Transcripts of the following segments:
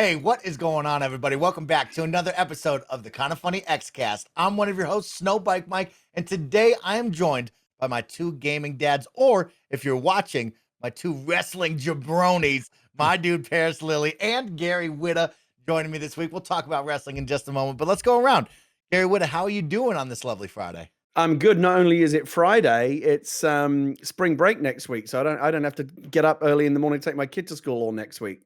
Hey, what is going on, everybody? Welcome back to another episode of the KindaFunny Xcast. I'm one of your hosts, SnowBikeMike, and today I am joined by my two gaming dads, or if you're watching, my two wrestling jabronis, my dude Parris Lilly and Gary Whitta joining me this week. We'll talk about wrestling in just a moment, but let's go around. Gary Whitta, how are you doing on this lovely Friday? I'm good. Not only is it Friday, it's spring break next week, so I don't have to get up early in the morning to take my kid to school all next week.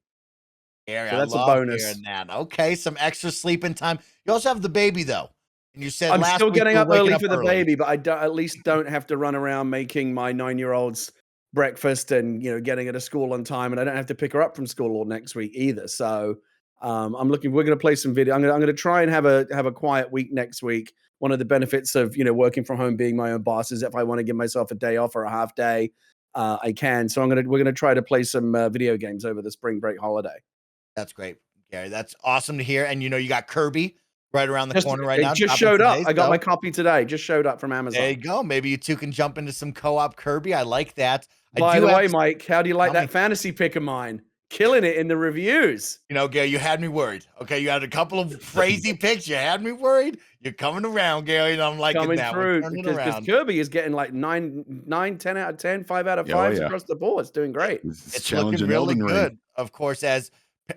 Gary, So I that's a love bonus. hearing that. Okay, some extra sleeping time. You also have the baby, though. And you said I'm last still week getting you were up waking early up for the early. baby, but at least don't have to run around making my 9-year-old's breakfast and getting her to school on time, and I don't have to pick her up from school all next week either. So I'm looking. We're going to play some video. I'm going to try and have a quiet week next week. One of the benefits of working from home, being my own boss, is if I want to give myself a day off or a half day, I can. So we're going to try to play some video games over the spring break holiday. That's great, Gary. That's awesome to hear. And you got Kirby right around the corner right It now. just dropping showed up. today, I got my so copy today. Just showed up from there Amazon. you go. Maybe you two can jump into some co-op Kirby. I like that. By the way, Mike, how do you like Tell me. that fantasy pick of mine? Killing it in the reviews. Gary, you had me worried. Okay, you had a couple of crazy picks. You had me worried. You're coming around, Gary, and I'm liking Coming that. through We're turning because around. Kirby is getting like 9, 10 out of 10, 5 out of 5s across the board. It's doing great. It's looking really good. Of course, as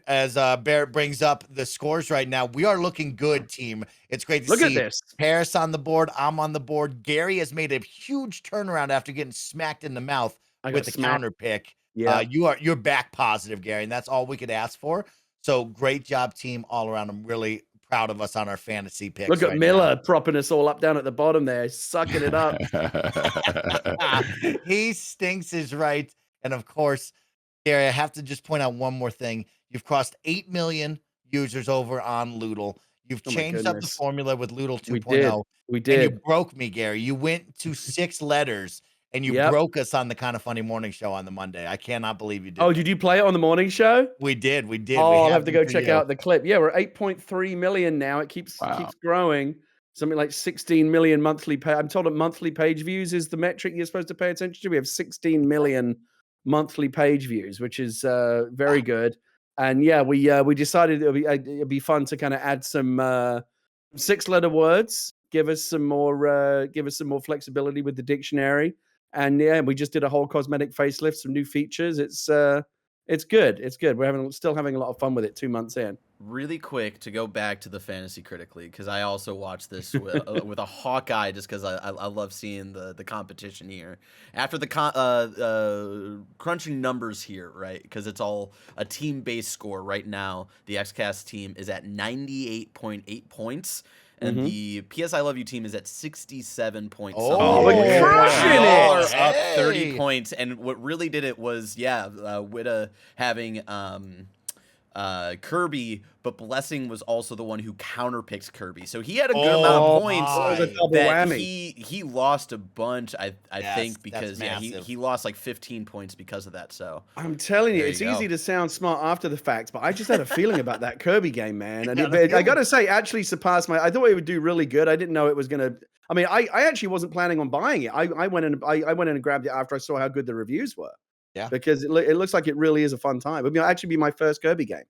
Barrett brings up the scores right now, we are looking good, team. It's great to Look see at this. Parris on the board. I'm on the board. Gary has made a huge turnaround after getting smacked in the mouth with the counter pick. Yeah. You're back positive, Gary, and that's all we could ask for. So great job, team, all around. I'm really proud of us on our fantasy picks. Look at right Miller now. propping us all up down at the bottom there, sucking it up. He stinks is right. And of course, Gary, I have to just point out one more thing. You've crossed 8 million users over on Loodle. You've changed up the formula with Loodle 2.0. We did. And you broke me, Gary. You went to 6 letters and you broke us on the KindaFunny morning show on the Monday. I cannot believe you did. Oh, did you play it on the morning show? We did. Oh, I'll have to go check out the clip. Yeah, we're 8.3 million now. It keeps growing. Something like 16 million monthly I'm told that monthly page views is the metric you're supposed to pay attention to. We have 16 million monthly page views, which is very good. And yeah, we decided it'd be fun to kind of add some 6-letter words, give us some more flexibility with the dictionary. And yeah, we just did a whole cosmetic facelift, some new features. It's good. It's good. We're still having a lot of fun with it 2 months in. Really quick to go back to the Fantasy Critic League, because I also watched this with a hawk eye, just because I love seeing the competition here. After the crunching numbers here, right, because it's all a team-based score right now, the Xcast team is at 98.8 points. And the PS I Love You team is at 67 points. Oh, we're crushing it! Up 30 points. And what really did it was, Whitta having Kirby, but Blessing was also the one who counterpicked Kirby. So he had a good amount of points that he lost a bunch, I think, because he lost like 15 points because of that. So I'm telling you, it's easy to sound smart after the fact, but I just had a feeling about that Kirby game, man. And I got to say, actually surpassed I thought it would do really good. I didn't know it was going to. I mean, I actually wasn't planning on buying it. I went in and grabbed it after I saw how good the reviews were. Yeah, because it looks like it really is a fun time. It'll actually be my first Kirby game.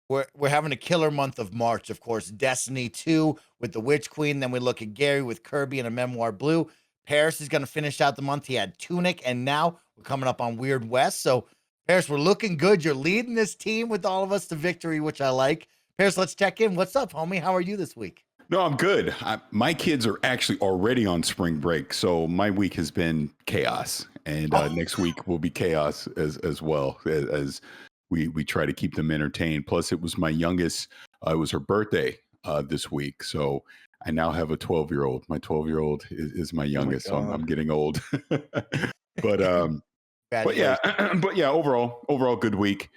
We're having a killer month of March, of course. Destiny 2 with the Witch Queen. Then we look at Gary with Kirby and a Memoir Blue. Parris is going to finish out the month. He had Tunic, and now we're coming up on Weird West. So, Parris, we're looking good. You're leading this team with all of us to victory, which I like. Parris, let's check in. What's up, homie? How are you this week? No, I'm good. My kids are actually already on spring break, so my week has been chaos. And next week will be chaos as well as we try to keep them entertained. Plus, it was my youngest. It was her birthday this week, so I now have a 12-year-old. My 12-year-old is my youngest, so I'm getting old. but yeah, overall good week.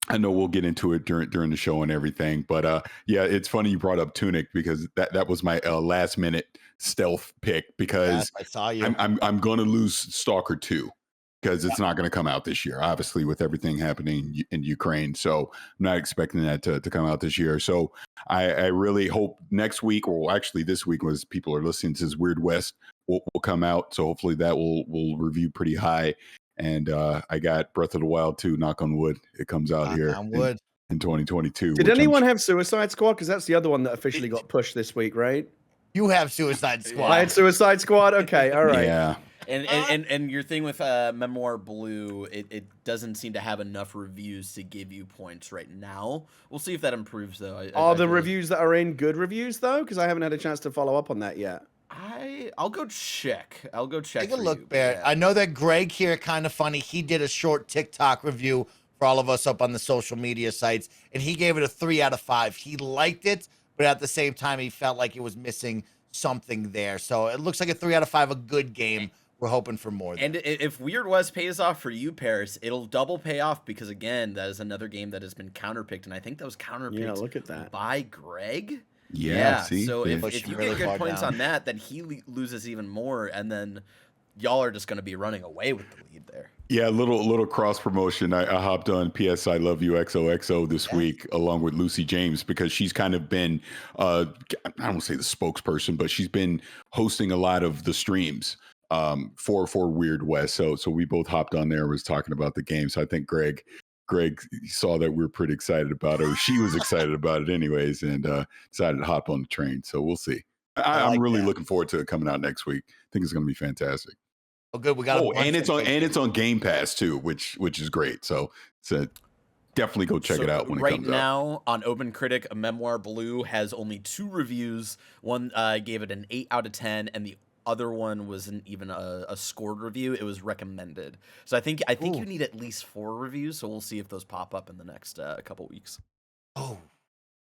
I know we'll get into it during the show and everything, but yeah, it's funny you brought up Tunic because that was my last minute stealth pick because I saw you. I'm going to lose Stalker 2. Because it's not going to come out this year, obviously, with everything happening in Ukraine. So I'm not expecting that to come out this year. So I really hope next week, or actually this week, as people are listening to this, Weird West will come out. So hopefully that will review pretty high. And I got Breath of the Wild 2, knock on wood. It comes out here. On wood. in 2022. Did anyone have Suicide Squad? Because that's the other one that officially got pushed this week, right? You have Suicide Squad. I had Suicide Squad. Okay, all right. Yeah. And your thing with Memoir Blue, it doesn't seem to have enough reviews to give you points right now. We'll see if that improves though. Are the reviews that are in good reviews though? Because I haven't had a chance to follow up on that yet. I'll go check. Take a look, Barrett. Yeah. I know that Greg here, Kinda Funny, he did a short TikTok review for all of us up on the social media sites, and he gave it a 3 out of 5. He liked it, but at the same time, he felt like it was missing something there. So it looks like a 3 out of 5, a good game. We're hoping for more. And if Weird West pays off for you, Parris, it'll double pay off because, again, that is another game that has been counterpicked, and I think that was counterpicked look at that. by Greg. Yeah. See? So if you really get good points down on that, then he loses even more, and then y'all are just going to be running away with the lead there. Yeah, little cross promotion. I hopped on PS I Love You XOXO this week along with Lucy James because she's kind of been, I don't want to say the spokesperson, but she's been hosting a lot of the streams for Weird West. So we both hopped on there and was talking about the game. So I think Greg saw that we were pretty excited about it. Or she was excited about it anyways, and decided to hop on the train. So we'll see. I'm really looking forward to it coming out next week. I think it's going to be fantastic. Oh, good. We got. And it's on Game Pass too, which is great. So definitely go check it out when it comes out. Right now on OpenCritic, A Memoir Blue has only 2 reviews. One gave it an 8 out of 10, and the other one wasn't even a scored review. It was recommended. So I think you need at least 4 reviews. So we'll see if those pop up in the next couple weeks. Oh,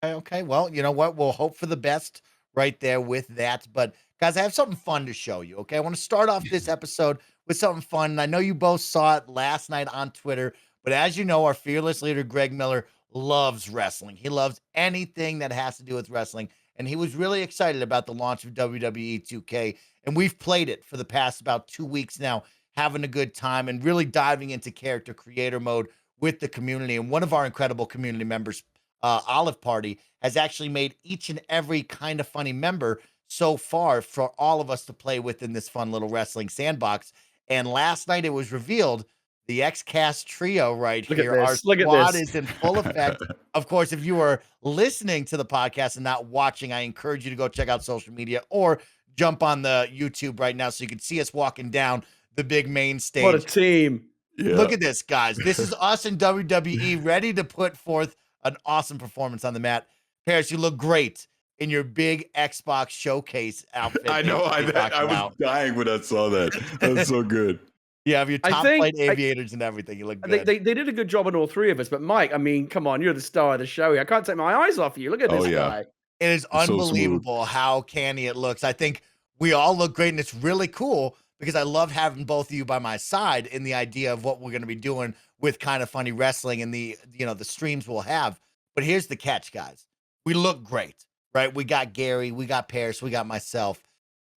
okay. Well, you know what? We'll hope for the best right there with that. But guys, I have something fun to show you. Okay, I want to start off this episode with something fun. And I know you both saw it last night on Twitter, but as you know, our fearless leader Greg Miller loves wrestling. He loves anything that has to do with wrestling, and he was really excited about the launch of WWE 2K. And we've played it for the past about 2 weeks now, having a good time and really diving into character creator mode with the community. And one of our incredible community members, Olive Party, has actually made each and every Kinda Funny member so far for all of us to play with in this fun little wrestling sandbox. And last night it was revealed the Xcast trio right here. Our squad is in full effect. Of course, if you are listening to the podcast and not watching, I encourage you to go check out social media or jump on the YouTube right now so you can see us walking down the big main stage. What a team. Yeah. Look at this, guys. This is us in WWE ready to put forth an awesome performance on the mat. Parris, you look great in your big Xbox showcase outfit. I know. I was dying when I saw that. That's so good. You have your top flight aviators and everything. You look good. They did a good job on all 3 of us. But Mike, I mean, come on, you're the star of the show here. I can't take my eyes off you. Look at this guy. It is unbelievable how canny it looks. I think we all look great, and it's really cool because I love having both of you by my side in the idea of what we're going to be doing with Kinda Funny Wrestling and the streams we'll have. But here's the catch, guys. We look great, right? We got Gary, we got Parris, we got myself.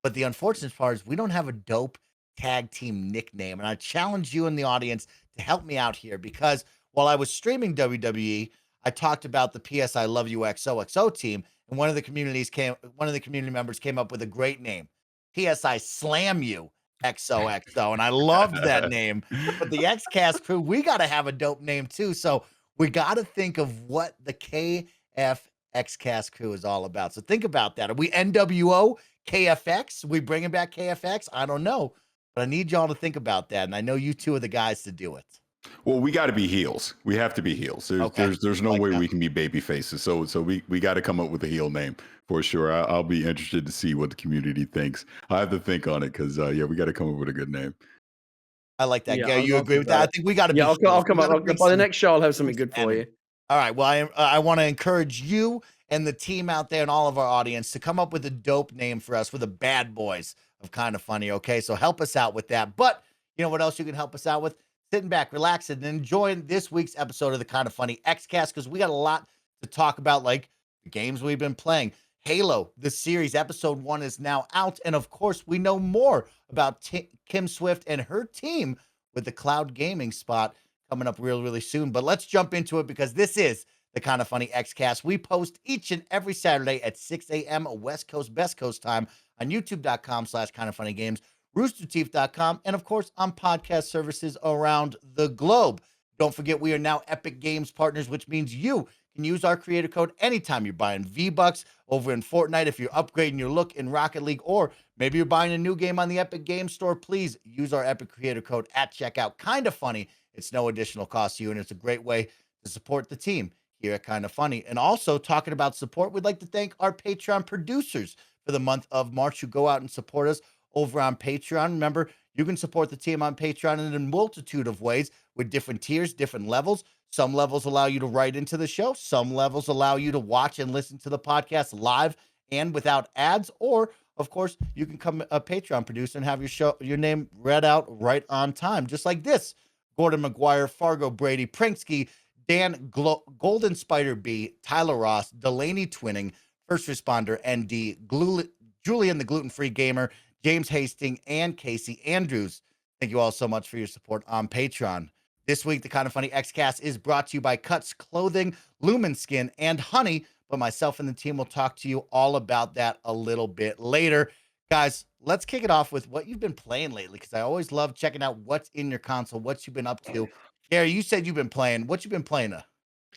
But the unfortunate part is we don't have a dope tag team nickname. And I challenge you in the audience to help me out here because while I was streaming WWE, I talked about the PS I Love You XOXO team, and one of the community members came up with a great name, PSI Slam You XOXO, and I loved that name. But the Xcast crew, we got to have a dope name too. So we got to think of what the KF Xcast crew is all about. So think about that. Are we NWO KFX? We bringing back KFX? I don't know, but I need y'all to think about that. And I know you two are the guys to do it. Well, we got to be heels. We have to be heels. There's no way we can be baby faces. So we got to come up with a heel name for sure. I'll be interested to see what the community thinks. I have to think on it because we got to come up with a good name. I like that. Yeah, you agree with that? I think we got to be. Yeah, I'll come up. By the next show, I'll have something good for you. All right. Well, I want to encourage you and the team out there and all of our audience to come up with a dope name for us. We're the bad boys of Kinda Funny. Okay, so help us out with that. But you know what else you can help us out with? Sitting back, relaxing, and enjoying this week's episode of the Kinda Funny Xcast because we got a lot to talk about, like the games we've been playing. Halo, the series, episode 1 is now out. And of course, we know more about Kim Swift and her team with the cloud gaming spot coming up really soon. But let's jump into it because this is the Kinda Funny Xcast. We post each and every Saturday at 6 a.m. West Coast, Best Coast time on youtube.com/KindaFunnyGames, roosterteeth.com, and of course on podcast services around the globe. Don't forget, we are now Epic Games partners, which means you can use our creator code anytime you're buying V-Bucks over in Fortnite, if you're upgrading your look in Rocket League, or maybe you're buying a new game on the Epic Games Store. Please use our Epic creator code at checkout. KindaFunny. It's no additional cost to you, and it's a great way to support the team here at KindaFunny. And also, talking about support, we'd like to thank our Patreon producers for the month of March who go out and support us over on Patreon. Remember, you can support the team on Patreon in a multitude of ways with different tiers, different levels. Some levels allow you to write into the show. Some levels allow you to watch and listen to the podcast live and without ads. Or, of course, you can become a Patreon producer and have your name read out right on time, just like this. Gordon McGuire, Fargo Brady, Prinksky, Dan Golden Spider B, Tyler Ross, Delaney Twinning, First Responder ND, Julian the Gluten-Free Gamer, James Hastings, and Casey Andrews. Thank you all so much for your support on Patreon. This week, the KindaFunny Xcast is brought to you by Cuts Clothing, Lumen Skin, and Honey. But myself and the team will talk to you all about that a little bit later. Guys, let's kick it off with what you've been playing lately, because I always love checking out what's in your console, what you've been up to. Gary, you said you've been playing. What you been playing?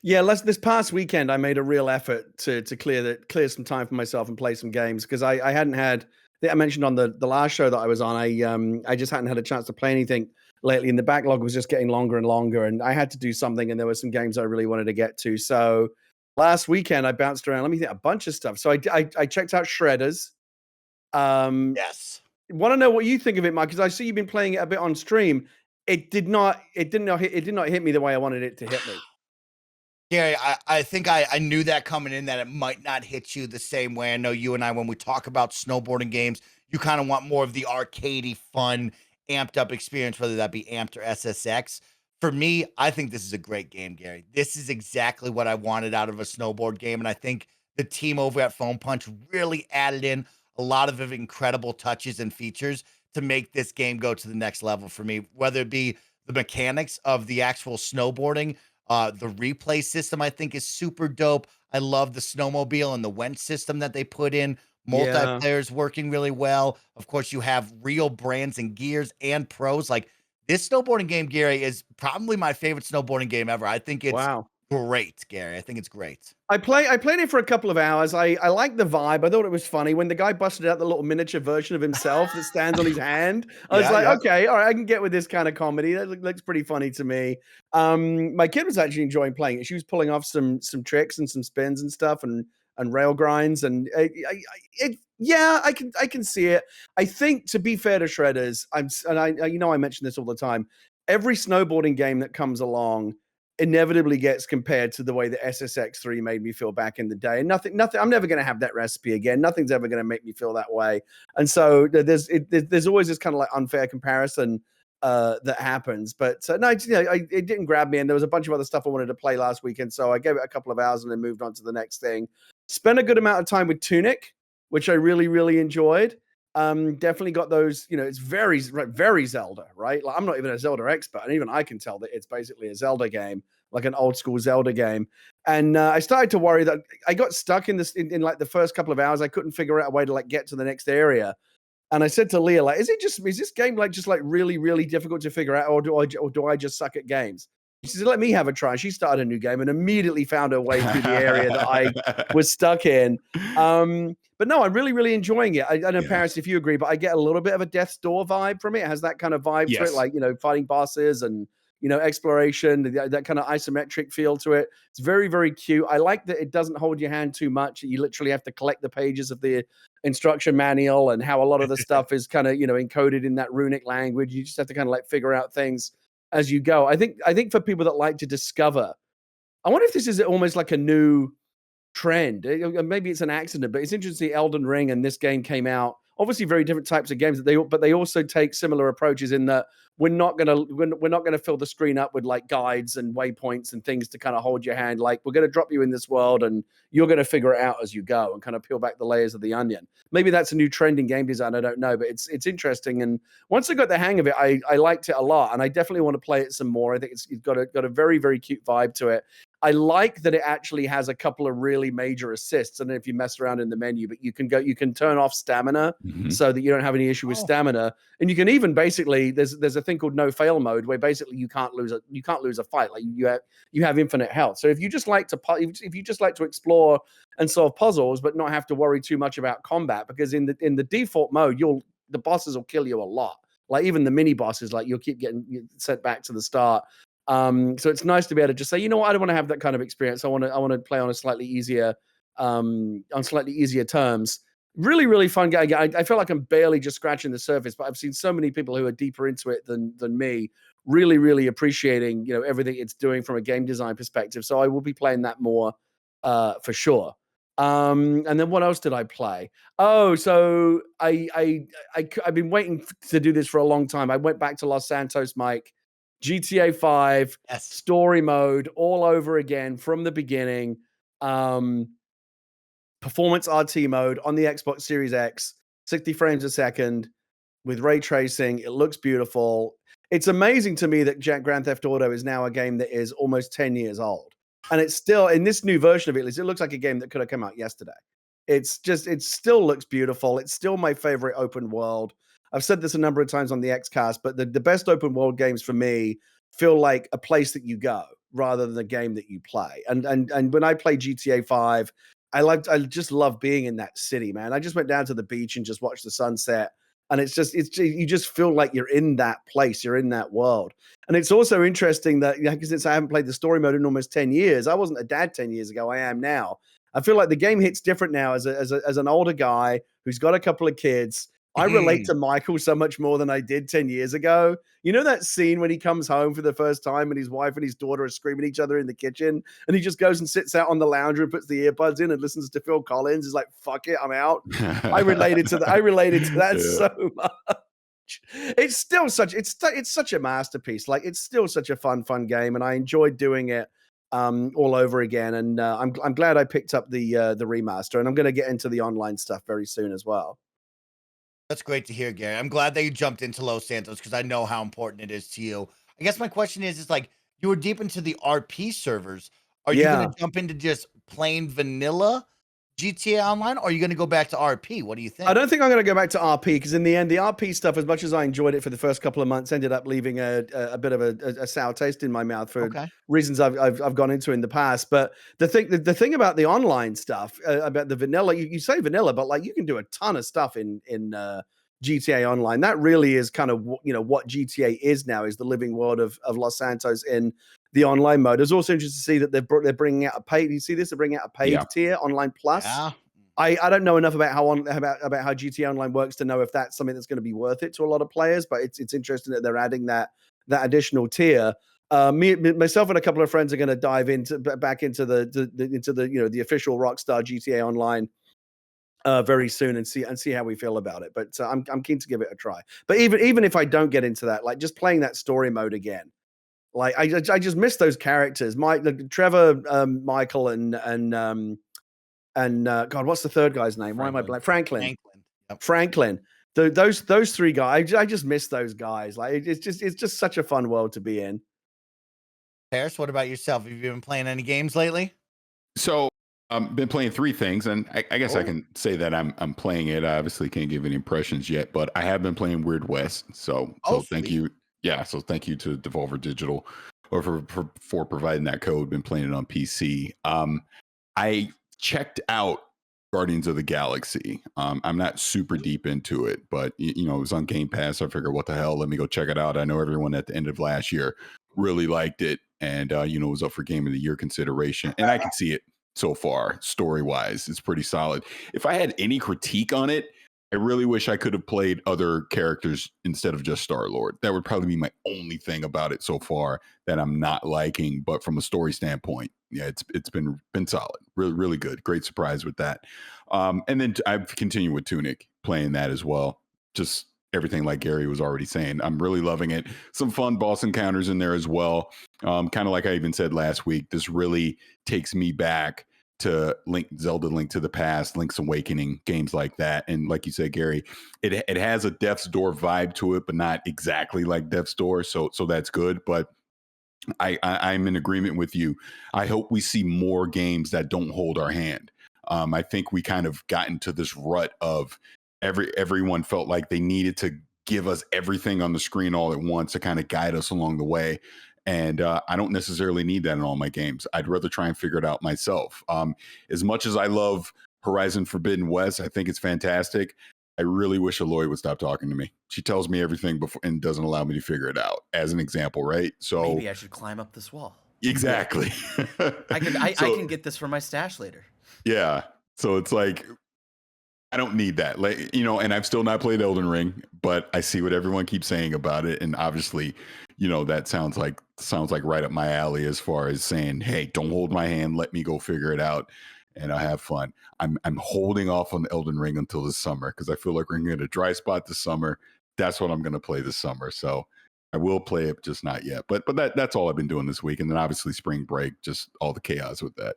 Yeah, this past weekend, I made a real effort to clear some time for myself and play some games, because I hadn't had. I mentioned on the last show that I was on, I just hadn't had a chance to play anything lately, and the backlog was just getting longer and longer, and I had to do something, and there were some games I really wanted to get to. So last weekend, I bounced around. Let me think, a bunch of stuff. So I checked out Shredders. Yes. Want to know what you think of it, Mike? Because I see you've been playing it a bit on stream. It did not hit me the way I wanted it to hit me. Gary, I think I knew that coming in, that it might not hit you the same way. I know you and I, when we talk about snowboarding games, you kind of want more of the arcadey, fun, amped up experience, whether that be amped or SSX. For me, I think this is a great game, Gary. This is exactly what I wanted out of a snowboard game. And I think the team over at Foam Punch really added in a lot of incredible touches and features to make this game go to the next level for me, whether it be the mechanics of the actual snowboarding. The replay system, I think, is super dope. I love the snowmobile and the wench system that they put in. Multiplayer's working really well. Of course, you have real brands and gears and pros. Like, this snowboarding game, Gary, is probably my favorite snowboarding game ever. I think it's great, Gary. I think it's great. I played it for a couple of hours. I liked the vibe. I thought it was funny when the guy busted out the little miniature version of himself that stands on his hand. I was like, okay, all right, I can get with this kind of comedy. That looks pretty funny to me. My kid was actually enjoying playing it. She was pulling off some tricks and some spins and stuff and rail grinds, and I can see it. I think, to be fair to Shredders, I mention this all the time. Every snowboarding game that comes along inevitably gets compared to the way that SSX3 made me feel back in the day. And nothing, I'm never going to have that recipe again. Nothing's ever going to make me feel that way. And so there's always this kind of like unfair comparison that happens. But no, it didn't grab me. And there was a bunch of other stuff I wanted to play last weekend. So I gave it a couple of hours and then moved on to the next thing. Spent a good amount of time with Tunic, which I really, really enjoyed. Definitely got those, it's very, very Zelda, right? Like, I'm not even a Zelda expert, and even I can tell that it's basically a Zelda game, like an old school Zelda game. And I started to worry that I got stuck in like the first couple of hours. I couldn't figure out a way to like get to the next area. And I said to Leah, like, is this game like just like really, really difficult to figure out, or do I just suck at games? She said, let me have a try. She started a new game and immediately found her way through the area that I was stuck in. But no, I'm really, really enjoying it. I don't know, Parris, if you agree, but I get a little bit of a Death's Door vibe from it. It has that kind of vibe to it, like, fighting bosses and, exploration, that kind of isometric feel to it. It's very, very cute. I like that it doesn't hold your hand too much. You literally have to collect the pages of the instruction manual, and how a lot of the stuff is kind of, encoded in that runic language. You just have to kind of like figure out things as you go. I think for people that like to discover, I wonder if this is almost like a new trend. Maybe it's an accident, but it's interesting. Elden Ring and this game came out, obviously very different types of games, but they also take similar approaches in that we're not gonna fill the screen up with like guides and waypoints and things to kind of hold your hand. Like, we're gonna drop you in this world and you're gonna figure it out as you go and kind of peel back the layers of the onion. Maybe that's a new trend in game design. I don't know, but it's interesting. And once I got the hang of it, I liked it a lot, and I definitely want to play it some more. I think it's got a very, very cute vibe to it. I like that it actually has a couple of really major assists. I don't know if you mess around in the menu, but you can turn off stamina so that you don't have any issue with stamina. And you can even basically there's a thing called no fail mode where basically you can't lose a fight. Like you have infinite health. So if you just like to explore and solve puzzles, but not have to worry too much about combat, because in the default mode, the bosses will kill you a lot. Like even the mini bosses, like you'll keep getting sent back to the start. So it's nice to be able to just say, you know what, I don't want to have that kind of experience. I want to play on a slightly easier, on slightly easier terms. Really, really fun game. I feel like I'm barely just scratching the surface, but I've seen so many people who are deeper into it than me, really, really appreciating, everything it's doing from a game design perspective. So I will be playing that more, for sure. And then what else did I play? Oh, so I've been waiting to do this for a long time. I went back to Los Santos, Mike. GTA 5, story mode, all over again from the beginning. Performance RT mode on the Xbox Series X, 60 frames a second with ray tracing. It looks beautiful. It's amazing to me that Grand Theft Auto is now a game that is almost 10 years old. And it's still, in this new version of it, it looks like a game that could have come out yesterday. It still looks beautiful. It's still my favorite open world. I've said this a number of times on the Xcast, but the best open world games for me feel like a place that you go rather than a game that you play. And when I play GTA 5, I just love being in that city, man. I just went down to the beach and just watched the sunset. And you just feel like you're in that place, you're in that world. And it's also interesting that, because since I haven't played the story mode in almost 10 years, I wasn't a dad 10 years ago, I am now. I feel like the game hits different now as an older guy who's got a couple of kids. I relate to Michael so much more than I did 10 years ago. You know that scene when he comes home for the first time and his wife and his daughter are screaming at each other in the kitchen, and he just goes and sits out on the lounge and puts the earbuds in and listens to Phil Collins. He's like, fuck it, I'm out. I related to that so much. It's still it's such a masterpiece. Like, it's still such a fun game, and I enjoyed doing it all over again. And I'm glad I picked up the remaster, and I'm going to get into the online stuff very soon as well. That's great to hear, Gary. I'm glad that you jumped into Los Santos because I know how important it is to you. I guess my question is like, you were deep into the RP servers. Are you going to jump into just plain vanilla GTA Online, or are you going to go back to RP? What do you think? I don't think I'm going to go back to RP, because in the end, the RP stuff, as much as I enjoyed it for the first couple of months, ended up leaving a bit of a sour taste in my mouth for reasons I've gone into in the past. But the thing about the online stuff, about the vanilla, you say vanilla, but like you can do a ton of stuff in GTA Online. That really is kind of what GTA is now, is the living world of Los Santos in the online mode. It's also interesting to see that they're bringing out a paid. You see this? They're bringing out a paid tier, Online Plus. Yeah. I don't know enough about how GTA Online works to know if that's something that's going to be worth it to a lot of players. But it's interesting that they're adding that additional tier. Myself and a couple of friends are going to dive back into the official Rockstar GTA Online very soon and see how we feel about it. But I'm keen to give it a try. But even if I don't get into that, like just playing that story mode again. Like I just miss those characters, Trevor, Michael, and God, what's the third guy's name? Why am I blank? Franklin. Yep. Franklin. Those three guys, I just miss those guys. Like it's just such a fun world to be in. Parris, what about yourself? Have you been playing any games lately? So been playing three things, and I guess I can say that I'm playing it. I obviously can't give any impressions yet, but I have been playing Weird West. So thank you. Yeah, so thank you to Devolver Digital for providing that code. Been playing it on PC. I checked out Guardians of the Galaxy. I'm not super deep into it, but it was on Game Pass. I figured, what the hell? Let me go check it out. I know everyone at the end of last year really liked it, and it was up for Game of the Year consideration. And I can see it so far, story wise, it's pretty solid. If I had any critique on it, I really wish I could have played other characters instead of just Star-Lord. That would probably be my only thing about it so far that I'm not liking. But from a story standpoint, yeah, it's been solid, really, really good. Great surprise with that. And then I've continued with Tunic, playing that as well. Just everything like Gary was already saying. I'm really loving it. Some fun boss encounters in there as well. Kind of like I even said last week, this really takes me back to Zelda Link to the Past, Link's Awakening, games like that. And like you said, Gary, it has a Death's Door vibe to it, but not exactly like Death's Door. So that's good. But I'm in agreement with you. I hope we see more games that don't hold our hand. I think we kind of got into this rut of everyone felt like they needed to give us everything on the screen all at once to kind of guide us along the way. And I don't necessarily need that in all my games. I'd rather try and figure it out myself. As much as I love Horizon Forbidden West, I think it's fantastic. I really wish Aloy would stop talking to me. She tells me everything before and doesn't allow me to figure it out, as an example, right? So maybe I should climb up this wall. Exactly. I can get this for my stash later. Yeah. So it's like, I don't need that. Like, you know, and I've still not played Elden Ring, but I see what everyone keeps saying about it. And obviously, you know, that sounds like right up my alley as far as saying, hey, don't hold my hand, let me go figure it out and I'll have fun. I'm holding off on Elden Ring until this summer because I feel like we're gonna get a dry spot this summer. That's what I'm gonna play this summer. So I will play it, just not yet. But that's all I've been doing this week. And then obviously spring break, just all the chaos with that.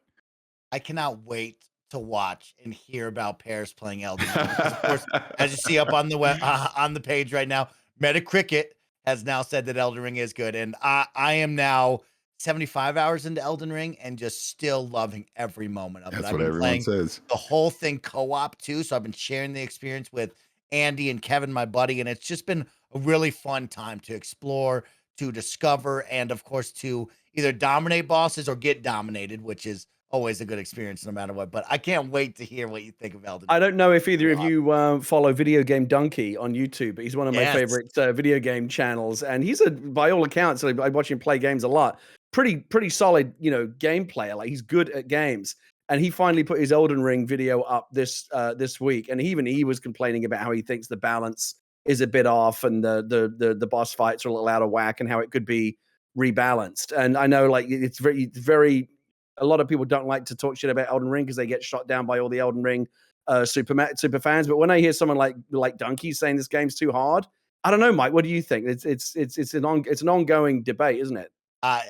I cannot wait to watch and hear about Parris playing Elden Ring. Because of course, as you see up on the page right now, Metacritic has now said that Elden Ring is good, and I am now 75 hours into Elden Ring and just still loving every moment of it. That's I've what been everyone playing says. the whole thing co-op too, so I've been sharing the experience with Andy and Kevin, my buddy, and it's just been a really fun time to explore, to discover, and of course to either dominate bosses or get dominated, which is always a good experience no matter what. But I can't wait to hear what you think of Elden I Ring. don't know if either of you follow Video Game Donkey on YouTube, but he's one of my Yes. favorite video game channels, and he's by all accounts, I watch him play games a lot. Pretty solid, you know, game player. Like he's good at games, and he finally put his Elden Ring video up this week, and he was complaining about how he thinks the balance is a bit off, and the boss fights are a little out of whack, and how it could be rebalanced. And I know, like, it's very a lot of people don't like to talk shit about Elden Ring because they get shot down by all the Elden Ring super fans. But when I hear someone like Donkey saying this game's too hard, I don't know, Mike. What do you think? It's an ongoing debate, isn't it?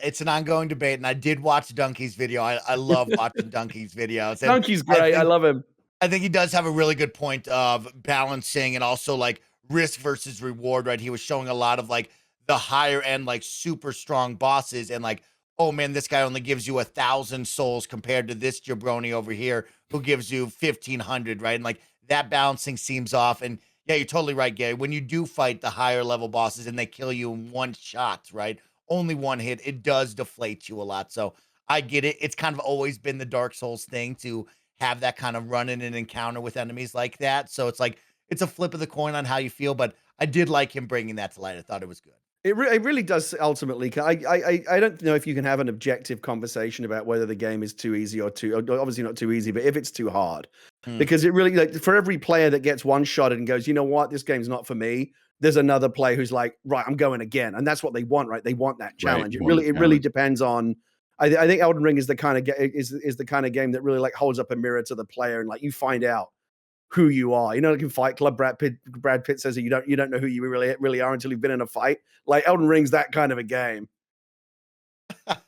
It's an ongoing debate, and I did watch Donkey's video. I love watching Donkey's videos. And Donkey's great. I love him. I think he does have a really good point of balancing and also like risk versus reward, right? He was showing a lot of like the higher end, like super strong bosses, and like, oh man, this guy only gives you 1,000 souls compared to this jabroni over here who gives you 1,500, right? And like that balancing seems off. And yeah, you're totally right, Gary. When you do fight the higher level bosses and they kill you in one shot, right? Only one hit, it does deflate you a lot. So I get it. It's kind of always been the Dark Souls thing to have that kind of run in an encounter with enemies like that. So it's like, it's a flip of the coin on how you feel, but I did like him bringing that to light. I thought it was good. It really does ultimately. I don't know if you can have an objective conversation about whether the game is too easy or obviously not too easy, but if it's too hard, because it really, like, for every player that gets one shot and goes, you know what, this game's not for me, there's another player who's like, right, I'm going again, and that's what they want, right? They want that challenge. Right, It really depends on. I think Elden Ring is the kind of is the kind of game that really like holds up a mirror to the player, and like you find out who you are. You know, like in Fight Club, Brad Pitt says that you don't know who you really are until you've been in a fight. Like Elden Ring's that kind of a game.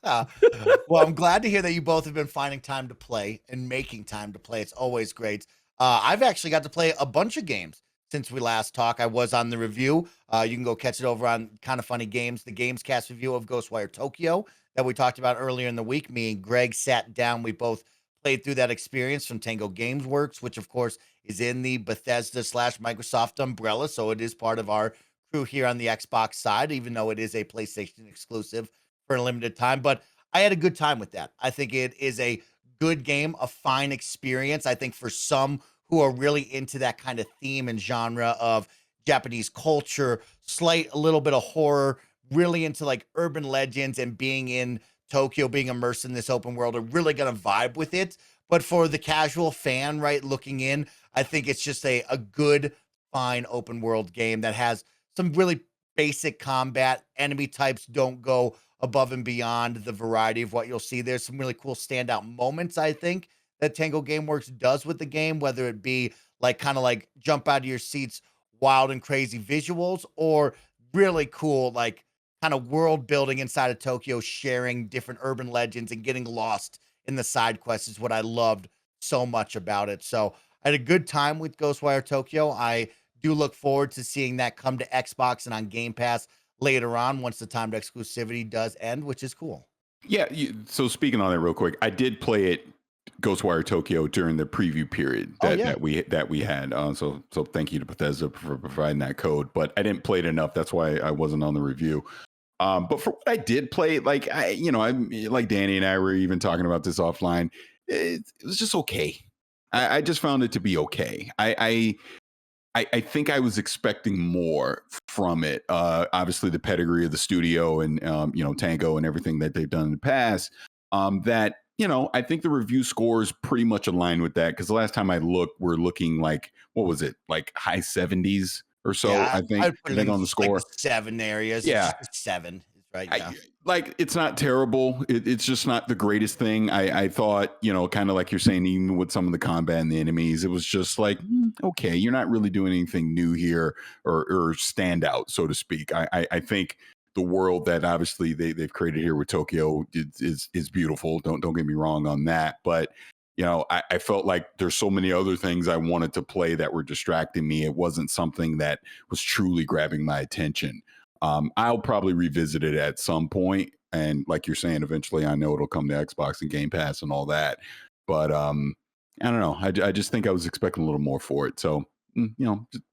Well, I'm glad to hear that you both have been finding time to play and making time to play. It's always great. I've actually got to play a bunch of games since we last talked. I was on the review. You can go catch it over on KindaFunny Games, the Gamescast review of Ghostwire Tokyo that we talked about earlier in the week. Me and Greg sat down. We both played through that experience from Tango Games Works, which of course is in the Bethesda/Microsoft umbrella. So it is part of our crew here on the Xbox side, even though it is a PlayStation exclusive for a limited time. But I had a good time with that. I think it is a good game, a fine experience. I think for some who are really into that kind of theme and genre of Japanese culture, a little bit of horror, really into like urban legends and being in Tokyo, being immersed in this open world, are really going to vibe with it. But for the casual fan, right, looking in, I think it's just a good, fine open world game that has some really basic combat. Enemy types don't go above and beyond the variety of what you'll see. There's some really cool standout moments, I think, that Tango Gameworks does with the game, whether it be like kind of like jump out of your seats, wild and crazy visuals, or really cool, like kind of world building inside of Tokyo, sharing different urban legends and getting lost in the side quests is what I loved so much about it. So I had a good time with Ghostwire Tokyo. I do look forward to seeing that come to Xbox and on Game Pass later on once the timed exclusivity does end, which is cool. Yeah. So speaking on that real quick, I did play it Ghostwire Tokyo during the preview period that we had. So thank you to Bethesda for providing that code. But I didn't play it enough. That's why I wasn't on the review. But for what I did play, like I like Danny and I were even talking about this offline. It was just okay. I just found it to be okay. I think I was expecting more from it. Obviously, the pedigree of the studio and Tango and everything that they've done in the past. That I think the review scores pretty much align with that, because the last time I looked, we're looking like, what was it, like high 70s or so? Yeah, I think on the score, like 7 areas. Yeah, it's 7, right? Yeah. Like it's not terrible. It's just not the greatest thing. I thought, kind of like you're saying, even with some of the combat and the enemies, it was just like, okay, you're not really doing anything new here or stand out, so to speak. I think the world that obviously they've created here with Tokyo is beautiful. Don't get me wrong on that. But I felt like there's so many other things I wanted to play that were distracting me. It wasn't something that was truly grabbing my attention. I'll probably revisit it at some point, and like you're saying, eventually I know it'll come to Xbox and Game Pass and all that. But I don't know. I just think I was expecting a little more for it. So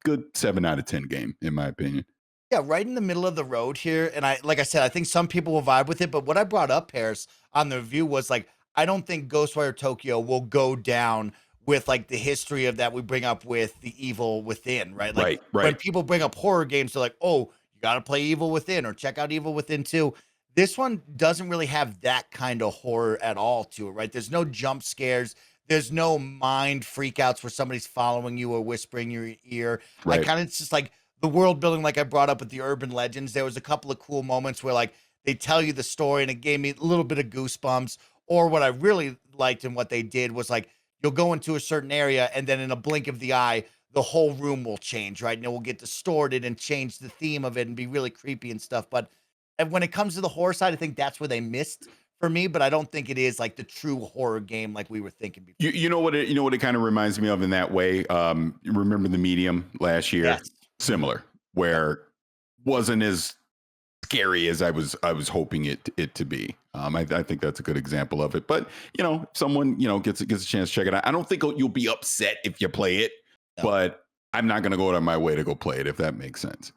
good 7 out of 10 game in my opinion. Yeah, right in the middle of the road here. And like I said, I think some people will vibe with it. But what I brought up, Parris, on the review was like, I don't think Ghostwire Tokyo will go down with like the history of that we bring up with the Evil Within, right? Like right. When people bring up horror games, they're like, oh, you got to play Evil Within or check out Evil Within 2. This one doesn't really have that kind of horror at all to it, right? There's no jump scares. There's no mind freakouts where somebody's following you or whispering your ear. Right. It's just like the world building, like I brought up with the urban legends. There was a couple of cool moments where like they tell you the story and it gave me a little bit of goosebumps. Or what I really liked and what they did was like, you'll go into a certain area and then in a blink of the eye, the whole room will change, right? And it will get distorted and change the theme of it and be really creepy and stuff. But when it comes to the horror side, I think that's where they missed for me, but I don't think it is like the true horror game like we were thinking before. You know what it kind of reminds me of in that way? Remember The Medium last year? Yes. Similar, where wasn't as scary as I was hoping it to be. I think that's a good example of it. But if someone gets a chance to check it out, I don't think you'll be upset if you play it, but I'm not going to go out of my way to go play it, if that makes sense.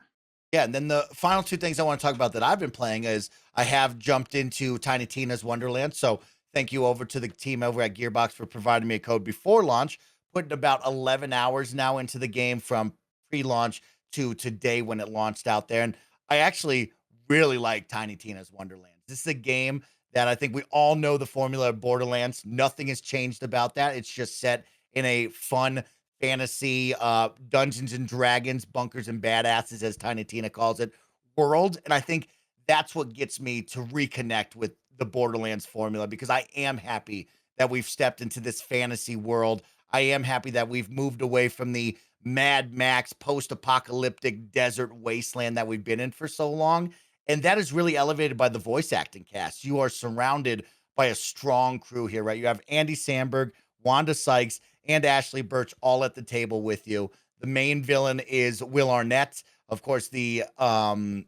Yeah, and then the final 2 things I want to talk about that I've been playing is I have jumped into Tiny Tina's Wonderland. So thank you over to the team over at Gearbox for providing me a code before launch. Putting about 11 hours now into the game from pre-launch to today when it launched out there. And I actually really like Tiny Tina's Wonderlands. This is a game that I think we all know the formula of Borderlands. Nothing has changed about that. It's just set in a fun fantasy, Dungeons and Dragons, bunkers and badasses, as Tiny Tina calls it, world. And I think that's what gets me to reconnect with the Borderlands formula, because I am happy that we've stepped into this fantasy world. I am happy that we've moved away from the Mad Max post-apocalyptic desert wasteland that we've been in for so long. And that is really elevated by the voice acting cast. You are surrounded by a strong crew here, right? You have Andy Samberg, Wanda Sykes, and Ashley Birch all at the table with you. The main villain is Will Arnett. Of course, the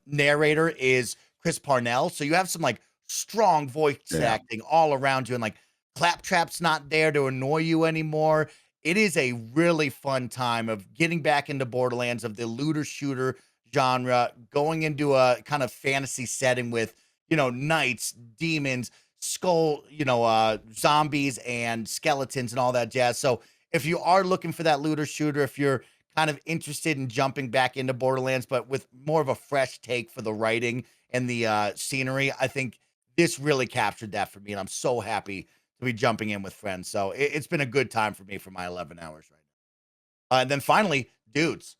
narrator is Chris Parnell. So you have some like strong voice acting all around you, and like Claptrap's not there to annoy you anymore. It is a really fun time of getting back into Borderlands, of the looter shooter genre, going into a kind of fantasy setting with, knights, demons, skull, zombies and skeletons and all that jazz. So if you are looking for that looter shooter, if you're kind of interested in jumping back into Borderlands, but with more of a fresh take for the writing and the scenery, I think this really captured that for me. And I'm so happy to be jumping in with friends. So it's been a good time for me for my 11 hours right now. And then finally, dudes,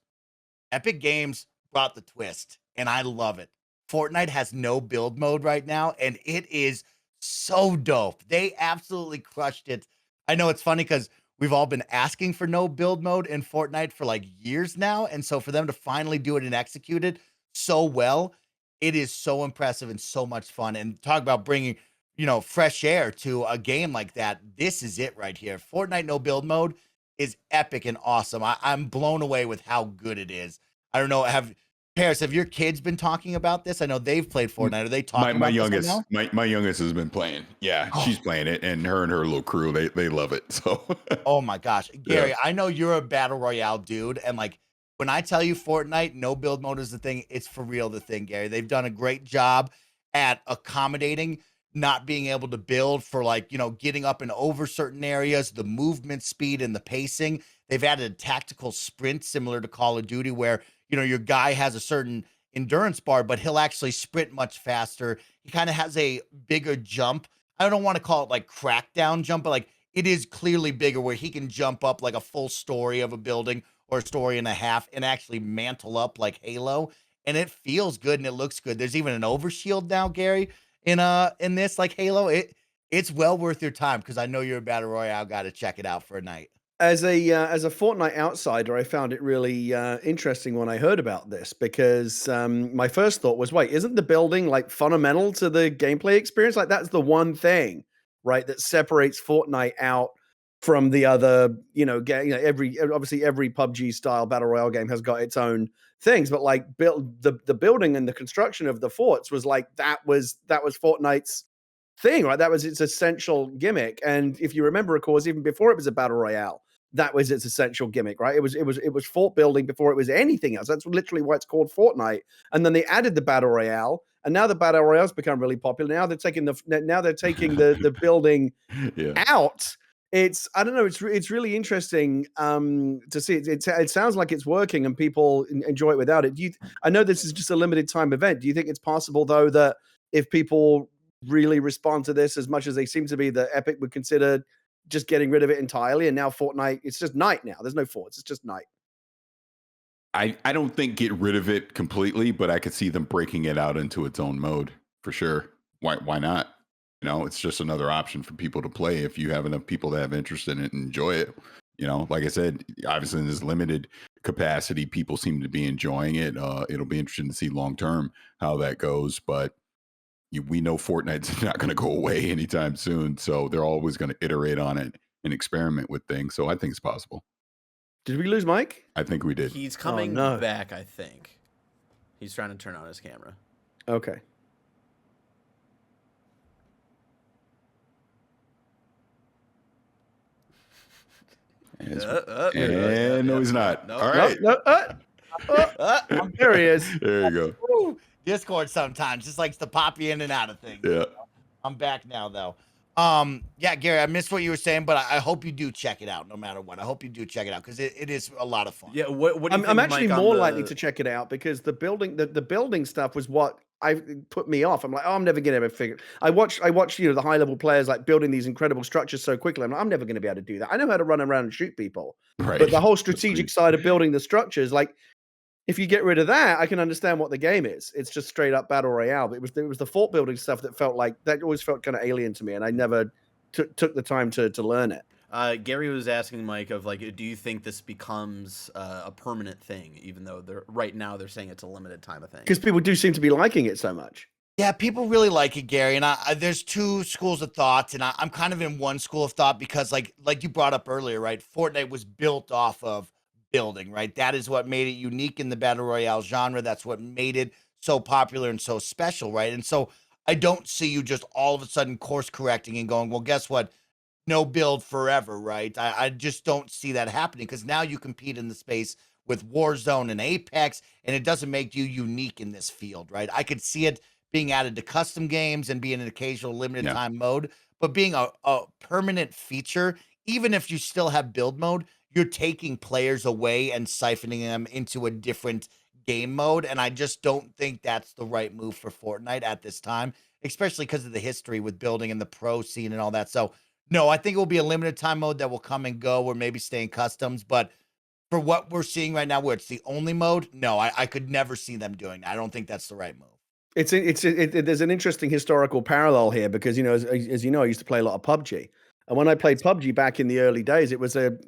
Epic Games brought the twist, and I love it. Fortnite has no build mode right now, and it is so dope. They absolutely crushed it. I know it's funny because we've all been asking for no build mode in Fortnite for like years now. And so for them to finally do it and execute it so well, it is so impressive and so much fun. And talk about bringing, fresh air to a game like that. This is it right here. Fortnite no build mode is epic and awesome. I'm blown away with how good it is. I don't know. Have Parris, have your kids been talking about this? I know they've played Fortnite. Are they talking about this right now? My youngest has been playing. Yeah, she's playing it, and her little crew, they love it. So Oh my gosh. Gary, Yeah. I know you're a battle royale dude, and like when I tell you Fortnite, no build mode is the thing, it's for real the thing, Gary. They've done a great job at accommodating not being able to build for like, getting up and over certain areas, the movement speed and the pacing. They've added a tactical sprint similar to Call of Duty where, your guy has a certain endurance bar, but he'll actually sprint much faster. He kind of has a bigger jump. I don't want to call it like crackdown jump, but like it is clearly bigger where he can jump up like a full story of a building or a story and a half and actually mantle up like Halo. And it feels good and it looks good. There's even an overshield now, Gary, in this like Halo. It's well worth your time because I know you're a battle royale guy to check it out for a night. As a Fortnite outsider, I found it really interesting when I heard about this because my first thought was, wait, isn't the building like fundamental to the gameplay experience? Like that's the one thing, right, that separates Fortnite out from the other, obviously every PUBG style battle royale game has got its own things, but like the building and the construction of the forts was like that was Fortnite's thing, right? That was its essential gimmick. And if you remember, of course, even before it was a battle royale, that was its essential gimmick, right? It was fort building before it was anything else. That's literally why it's called Fortnite. And then they added the battle royale, and now the battle royale's become really popular. Now they're taking the building out. I don't know. It's really interesting to see. It sounds like it's working and people enjoy it without it. I know this is just a limited time event. Do you think it's possible though that if people really respond to this as much as they seem to be, that Epic would consider just getting rid of it entirely, and now Fortnite, it's just night now. There's no forts, it's just night. I don't think get rid of it completely, but I could see them breaking it out into its own mode for sure. Why not? It's just another option for people to play if you have enough people that have interest in it and enjoy it. Like I said, obviously in this limited capacity, people seem to be enjoying it. It'll be interesting to see long term how that goes, but we know Fortnite's not going to go away anytime soon, so they're always going to iterate on it and experiment with things. So I think it's possible. Did we lose Mike? I think we did. He's coming back, I think. He's trying to turn on his camera. Okay. No, he's not. No. All right. There he is. There you go. Woo. Discord sometimes just likes to pop you in and out of things. Yeah. I'm back now though. Yeah, Gary, I missed what you were saying, but I hope you do check it out no matter what. I hope you do check it out because it is a lot of fun. Yeah, what do you think, I'm actually Mike, more likely to check it out because the building stuff was what put me off. I'm like, I'm never gonna ever figure. I watch the high level players like building these incredible structures so quickly. I'm never gonna be able to do that. I know how to run around and shoot people, Right. but the whole strategic side of building the structures, like if you get rid of that, I can understand what the game is. It's just straight up battle royale. But it was the fort building stuff that always felt kind of alien to me, and I never took the time to learn it. Gary was asking Mike of like, do you think this becomes a permanent thing, even though right now they're saying it's a limited time of thing? Because people do seem to be liking it so much. Yeah, people really like it, Gary. And there's two schools of thought, and I'm kind of in one school of thought because, like you brought up earlier, right? Fortnite was built off of building, right? That is what made it unique in the battle royale genre. That's what made it so popular and so special, right? And so I don't see you just all of a sudden course correcting and going, well, guess what? No build forever, right? I just don't see that happening because now you compete in the space with Warzone and Apex, and it doesn't make you unique in this field, right? I could see it being added to custom games and being an occasional limited time mode, but being a permanent feature, even if you still have build mode, you're taking players away and siphoning them into a different game mode. And I just don't think that's the right move for Fortnite at this time, especially because of the history with building and the pro scene and all that. So no, I think it will be a limited time mode that will come and go or maybe stay in customs. But for what we're seeing right now, where it's the only mode, no, I could never see them doing that. I don't think that's the right move. There's an interesting historical parallel here because, as you know, I used to play a lot of PUBG. And when I played PUBG back in the early days, you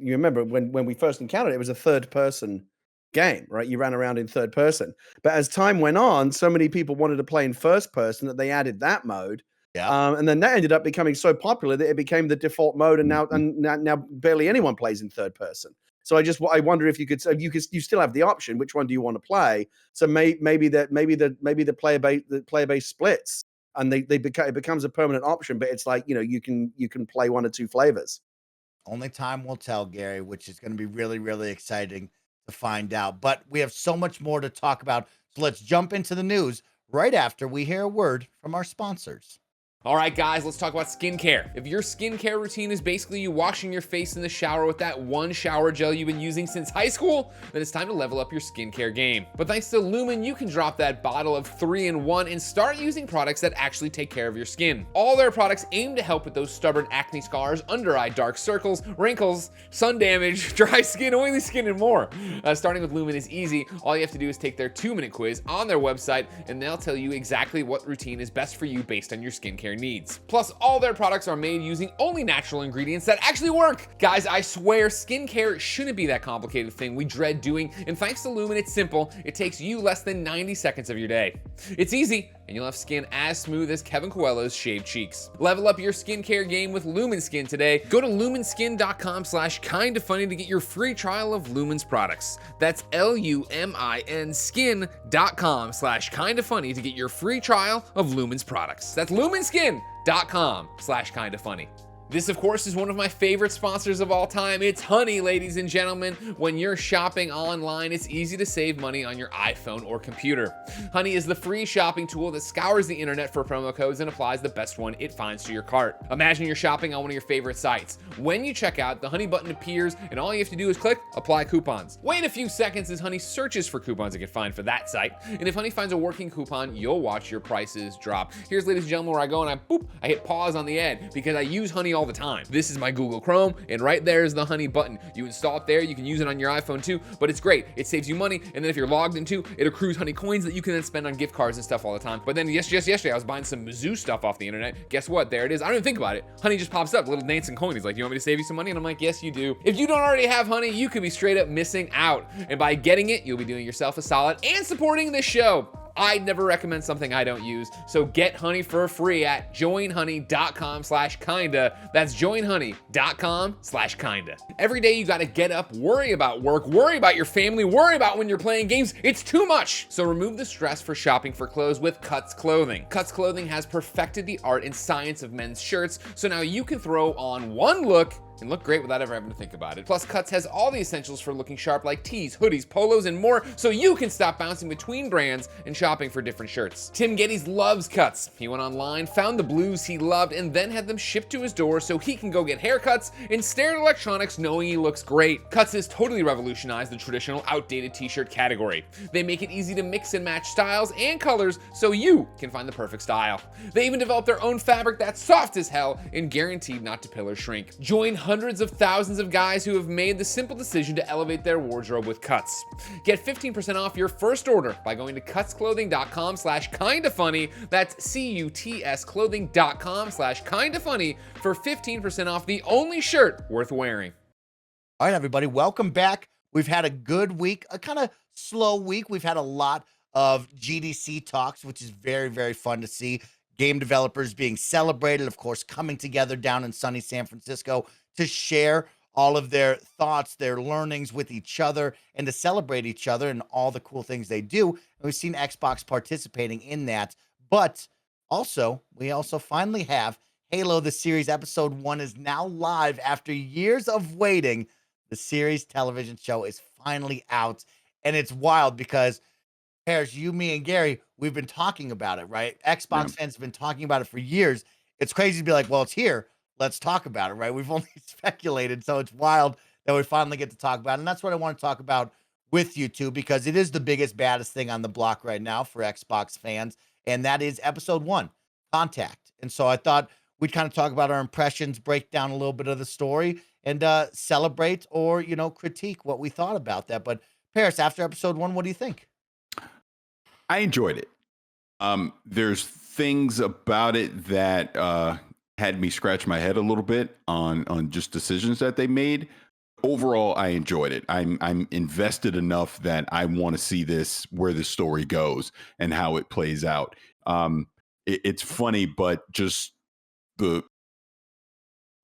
remember when we first encountered it, it was a third person game, right? You ran around in third person. But as time went on, so many people wanted to play in first person that they added that mode. Yeah. And then that ended up becoming so popular that it became the default mode. And now barely anyone plays in third person. So I wonder if you still have the option. Which one do you want to play? So maybe the player base splits, and it becomes a permanent option. But it's like, you can play one or two flavors. Only time will tell, Gary, which is going to be really, really exciting to find out. But we have so much more to talk about. So let's jump into the news right after we hear a word from our sponsors. All right, guys, let's talk about skincare. If your skincare routine is basically you washing your face in the shower with that one shower gel you've been using since high school, then it's time to level up your skincare game. But thanks to Lumen, you can drop that bottle of 3-in-1 and start using products that actually take care of your skin. All their products aim to help with those stubborn acne scars, under-eye dark circles, wrinkles, sun damage, dry skin, oily skin, and more. Starting with Lumen is easy. All you have to do is take their 2-minute quiz on their website, and they'll tell you exactly what routine is best for you based on your skincare needs. Plus, all their products are made using only natural ingredients that actually work. Guys, I swear, skincare shouldn't be that complicated thing we dread doing, and thanks to Lumen, it's simple. It takes you less than 90 seconds of your day. It's easy, and you'll have skin as smooth as Kevin Coelho's shaved cheeks. Level up your skincare game with Lumen Skin today. Go to lumenskin.com/kindafunny to get your free trial of Lumen's products. That's LUMIN skin.com/kindafunny to get your free trial of Lumen's products. That's lumenskin.com/kindafunny. This, of course, is one of my favorite sponsors of all time. It's Honey, ladies and gentlemen. When you're shopping online, it's easy to save money on your iPhone or computer. Honey is the free shopping tool that scours the internet for promo codes and applies the best one it finds to your cart. Imagine you're shopping on one of your favorite sites. When you check out, the Honey button appears, and all you have to do is click Apply Coupons. Wait a few seconds as Honey searches for coupons it can find for that site, and if Honey finds a working coupon, you'll watch your prices drop. Here's, ladies and gentlemen, where I go and I hit pause on the ad because I use Honey all the time. This is my Google Chrome, and right there is the Honey button. You install it there. You can use it on your iPhone too, but it's great. It saves you money, and then if you're logged into, it accrues Honey coins that you can then spend on gift cards and stuff all the time. But then just yesterday, I was buying some Mizzou stuff off the internet. Guess what? There it is. I don't even think about it. Honey just pops up, little dancing coin. He's like, "You want me to save you some money?" And I'm like, "Yes, you do." If you don't already have Honey, you could be straight up missing out. And by getting it, you'll be doing yourself a solid and supporting this show. I'd never recommend something I don't use, so get Honey for free at joinhoney.com/kinda. That's joinhoney.com/kinda. Every day you gotta get up, worry about work, worry about your family, worry about when you're playing games. It's too much. So remove the stress for shopping for clothes with Cuts Clothing. Cuts Clothing has perfected the art and science of men's shirts, so now you can throw on one look and look great without ever having to think about it. Plus, Cuts has all the essentials for looking sharp like tees, hoodies, polos, and more, so you can stop bouncing between brands and shopping for different shirts. Tim Geddes loves Cuts. He went online, found the blues he loved, and then had them shipped to his door so he can go get haircuts and stare at electronics knowing he looks great. Cuts has totally revolutionized the traditional outdated t-shirt category. They make it easy to mix and match styles and colors so you can find the perfect style. They even developed their own fabric that's soft as hell and guaranteed not to pill or shrink. Join hundreds of thousands of guys who have made the simple decision to elevate their wardrobe with Cuts. Get 15% off your first order by going to cutsclothing.com/kindafunny. That's CUTS clothing.com/kindafunny for 15% off the only shirt worth wearing. All right, everybody, welcome back. We've had a good week, a kind of slow week. We've had a lot of GDC talks, which is very, very fun to see. Game developers being celebrated, of course, coming together down in sunny San Francisco to share all of their thoughts, their learnings with each other, and to celebrate each other and all the cool things they do. And we've seen Xbox participating in that. But also, we also finally have Halo, the series. Episode 1 is now live after years of waiting. The series television show is finally out, and it's wild because, Parris, you, me, and Gary, we've been talking about it, right? Xbox fans have been talking about it for years. It's crazy to be like, well, it's here. Let's talk about it, right? We've only speculated, so it's wild that we finally get to talk about it. And that's what I want to talk about with you two, because it is the biggest, baddest thing on the block right now for Xbox fans, and that is episode 1, Contact. And so I thought we'd kind of talk about our impressions, break down a little bit of the story, and celebrate or, critique what we thought about that. But Parris, after episode 1, what do you think? I enjoyed it. There's things about it that had me scratch my head a little bit on just decisions that they made. Overall, I enjoyed it. I'm invested enough that I want to see where this story goes and how it plays out. It's funny, but just the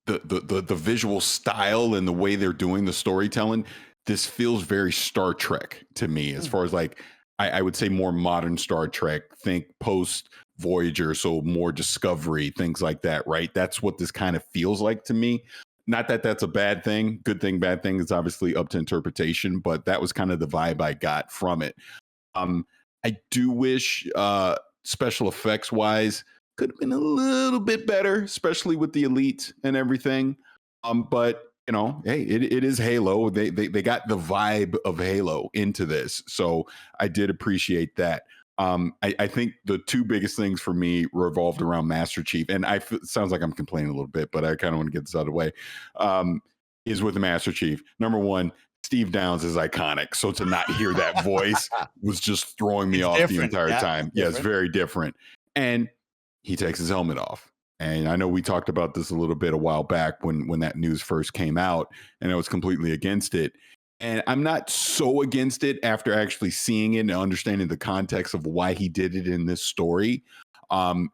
visual style and the way they're doing the storytelling this feels very Star Trek to me, as far as like I would say more modern Star Trek. Think post Voyager, so more Discovery, things like that, right? That's what this kind of feels like to me. Not that that's a bad thing, good thing, bad thing. It's obviously up to interpretation, but that was kind of the vibe I got from it. I do wish special effects wise could have been a little bit better, especially with the elite and everything. But you know, hey, it is Halo. They got the vibe of Halo into this, so I did appreciate that. I think the two biggest things for me revolved around Master Chief, and it sounds like I'm complaining a little bit, but I kind of want to get this out of the way. Is with the Master Chief. Number one, Steve Downs is iconic, so to not hear that voice was just throwing me off the entire time. Yeah, it's very different, and he takes his helmet off. And I know we talked about this a little bit a while back when that news first came out, and I was completely against it. And I'm not so against it after actually seeing it and understanding the context of why he did it in this story.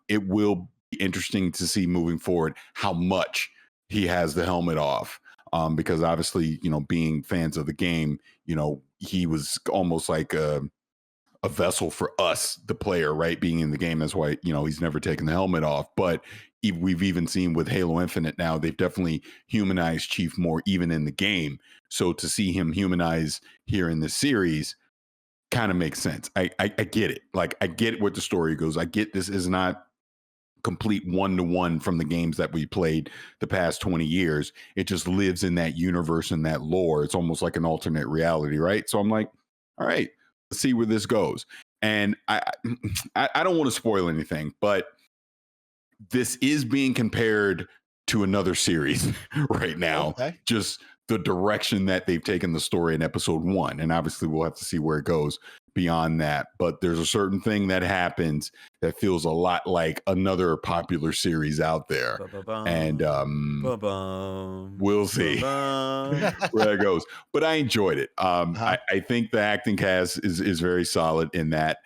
It will be interesting to see moving forward how much he has the helmet off. Because obviously, you know, being fans of the game, you know, he was almost like a vessel for us, the player, right? Being in the game. That's why, you know, he's never taken the helmet off. But we've even seen with Halo Infinite now, they've definitely humanized Chief more even in the game. So to see him humanize here in this series kind of makes sense. I get it. Like, I get where the story goes. I get this is not complete one-to-one from the games that we played the past 20 years. It just lives in that universe and that lore. It's almost like an alternate reality, right? So I'm like, all right, let's see where this goes. And I don't want to spoil anything, but this is being compared to another series right now. Okay. Just the direction that they've taken the story in episode 1. And obviously we'll have to see where it goes beyond that. But there's a certain thing that happens that feels a lot like another popular series out there. And we'll see where it goes. But I enjoyed it. I think the acting cast is very solid in that.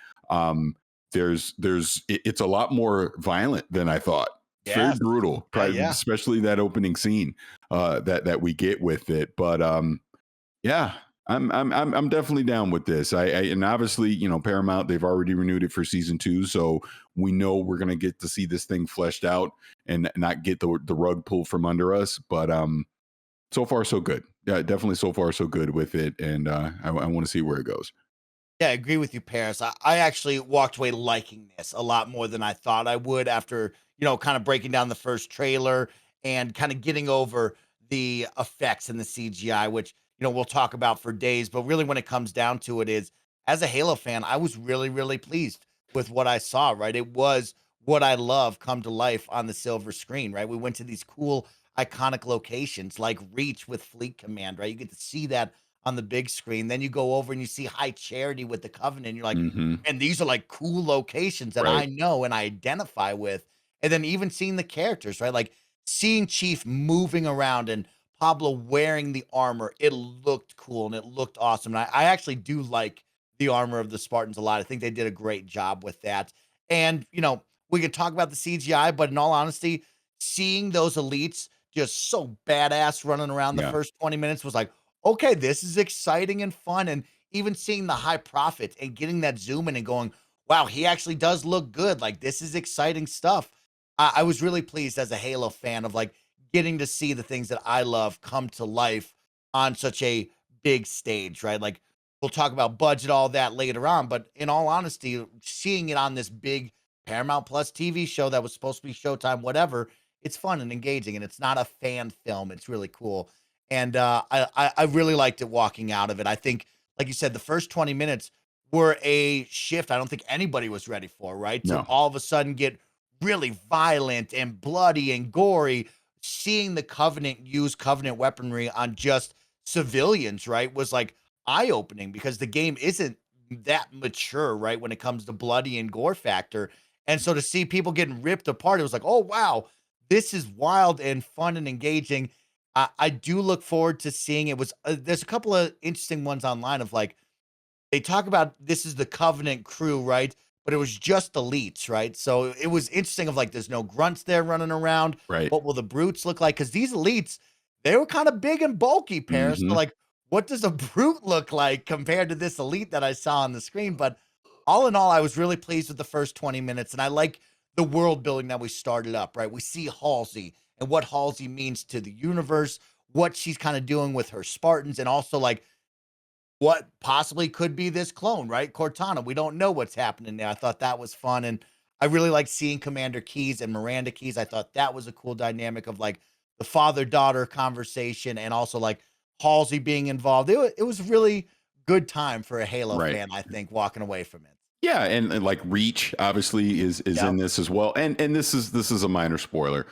It's a lot more violent than I thought. It's very brutal, especially that opening scene that we get with it. But yeah, I'm definitely down with this. And obviously, you know, Paramount, they've already renewed it for season 2, so we know we're gonna get to see this thing fleshed out and not get the rug pulled from under us. But so far so good. Yeah, definitely so far so good with it, and I want to see where it goes. Yeah, I agree with you, Parris. I actually walked away liking this a lot more than I thought I would after, you know, kind of breaking down the first trailer and kind of getting over the effects and the CGI, which, you know, we'll talk about for days. But really, when it comes down to it, is as a Halo fan, I was really, really pleased with what I saw, right? It was what I love come to life on the silver screen, right? We went to these cool, iconic locations like Reach with Fleet Command, right? You get to see that on the big screen. Then you go over and you see High Charity with the Covenant. You're like, and these are like cool locations that I know and I identify with. And then even seeing the characters, right? Like seeing Chief moving around and Pablo wearing the armor, it looked cool and it looked awesome. And I actually do like the armor of the Spartans a lot. I think they did a great job with that. And, you know, we could talk about the CGI, but in all honesty, seeing those elites just so badass running around the first 20 minutes was like, okay, this is exciting and fun. And even seeing the High Prophet and getting that zoom in and going, wow, he actually does look good. Like, this is exciting stuff. I was really pleased as a Halo fan of like getting to see the things that I love come to life on such a big stage, right? Like, we'll talk about budget, all that later on. But in all honesty, seeing it on this big Paramount Plus TV show that was supposed to be Showtime, whatever, it's fun and engaging. And it's not a fan film. It's really cool. And I really liked it walking out of it. I think, like you said, the first 20 minutes were a shift I don't think anybody was ready for, right? To all of a sudden get really violent and bloody and gory. Seeing the Covenant use Covenant weaponry on just civilians, right, was like eye-opening because the game isn't that mature, right, when it comes to bloody and gore factor. And so to see people getting ripped apart, it was like, oh, wow, this is wild and fun and engaging. I do look forward to seeing it. There's a couple of interesting ones online of like, they talk about this is the Covenant crew, right? But it was just elites, right? So it was interesting of like, there's no grunts there running around. Right. What will the brutes look like? Because these elites, they were kind of big and bulky, Paris. So like, what does a brute look like compared to this elite that I saw on the screen? But all in all, I was really pleased with the first 20 minutes, and I like the world building that we started up, right? We see Halsey and what Halsey means to the universe, what she's kind of doing with her Spartans, and also like what possibly could be this clone, right? Cortana. We don't know what's happening there. I thought that was fun. And I really like seeing Commander Keyes and Miranda Keyes. I thought that was a cool dynamic of like the father-daughter conversation and also like Halsey being involved. It was really good time for a Halo Right. fan, I think, walking away from it. Yeah, and like Reach obviously is Yep. in this as well. And this is a minor spoiler.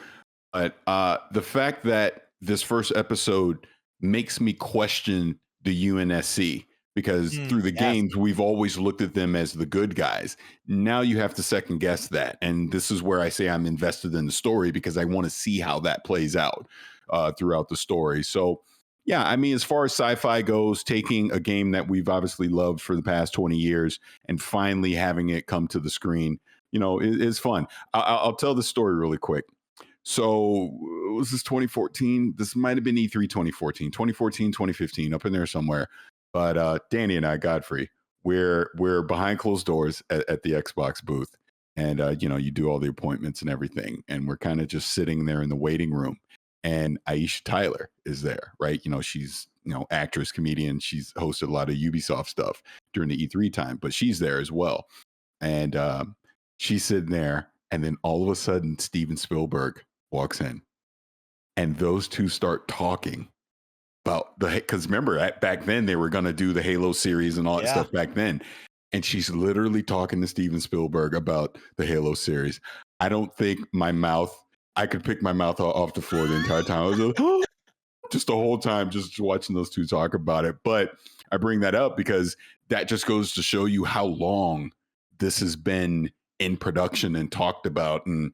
But the fact that this first episode makes me question the UNSC, because through the Yes. games, we've always looked at them as the good guys. Now you have to second guess that. And this is where I say I'm invested in the story, because I want to see how that plays out throughout the story. So, yeah, I mean, as far as sci-fi goes, taking a game that we've obviously loved for the past 20 years and finally having it come to the screen, is fun. I'll tell the story really quick. So was this 2014? This might have been E3 2014, 2015, up in there somewhere. But Danny and I, Godfrey, we're behind closed doors at the Xbox booth. And, you do all the appointments and everything. And we're kind of just sitting there in the waiting room. And Aisha Tyler is there, right? She's, actress, comedian. She's hosted a lot of Ubisoft stuff during the E3 time, but she's there as well. And she's sitting there. And then all of a sudden, Steven Spielberg walks in, and those two start talking about because remember back then they were going to do the Halo series and all that stuff back then. And she's literally talking to Steven Spielberg about the Halo series. I don't think I could pick my mouth off the floor the entire time. I was like, just the whole time, just watching those two talk about it. But I bring that up because that just goes to show you how long this has been in production and talked about and,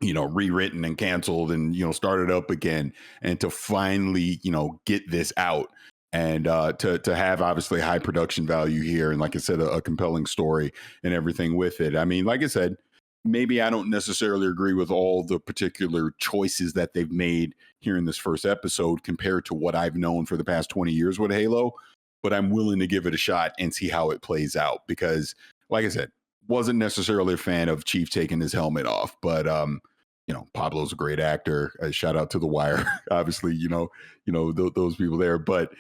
rewritten and canceled and, started up again. And to finally, get this out and to have obviously high production value here. And like I said, a compelling story and everything with it. I mean, like I said, maybe I don't necessarily agree with all the particular choices that they've made here in this first episode compared to what I've known for the past 20 years with Halo, but I'm willing to give it a shot and see how it plays out because, like I said, wasn't necessarily a fan of Chief taking his helmet off, but Pablo's a great actor. Shout out to The Wire, obviously, those people there, but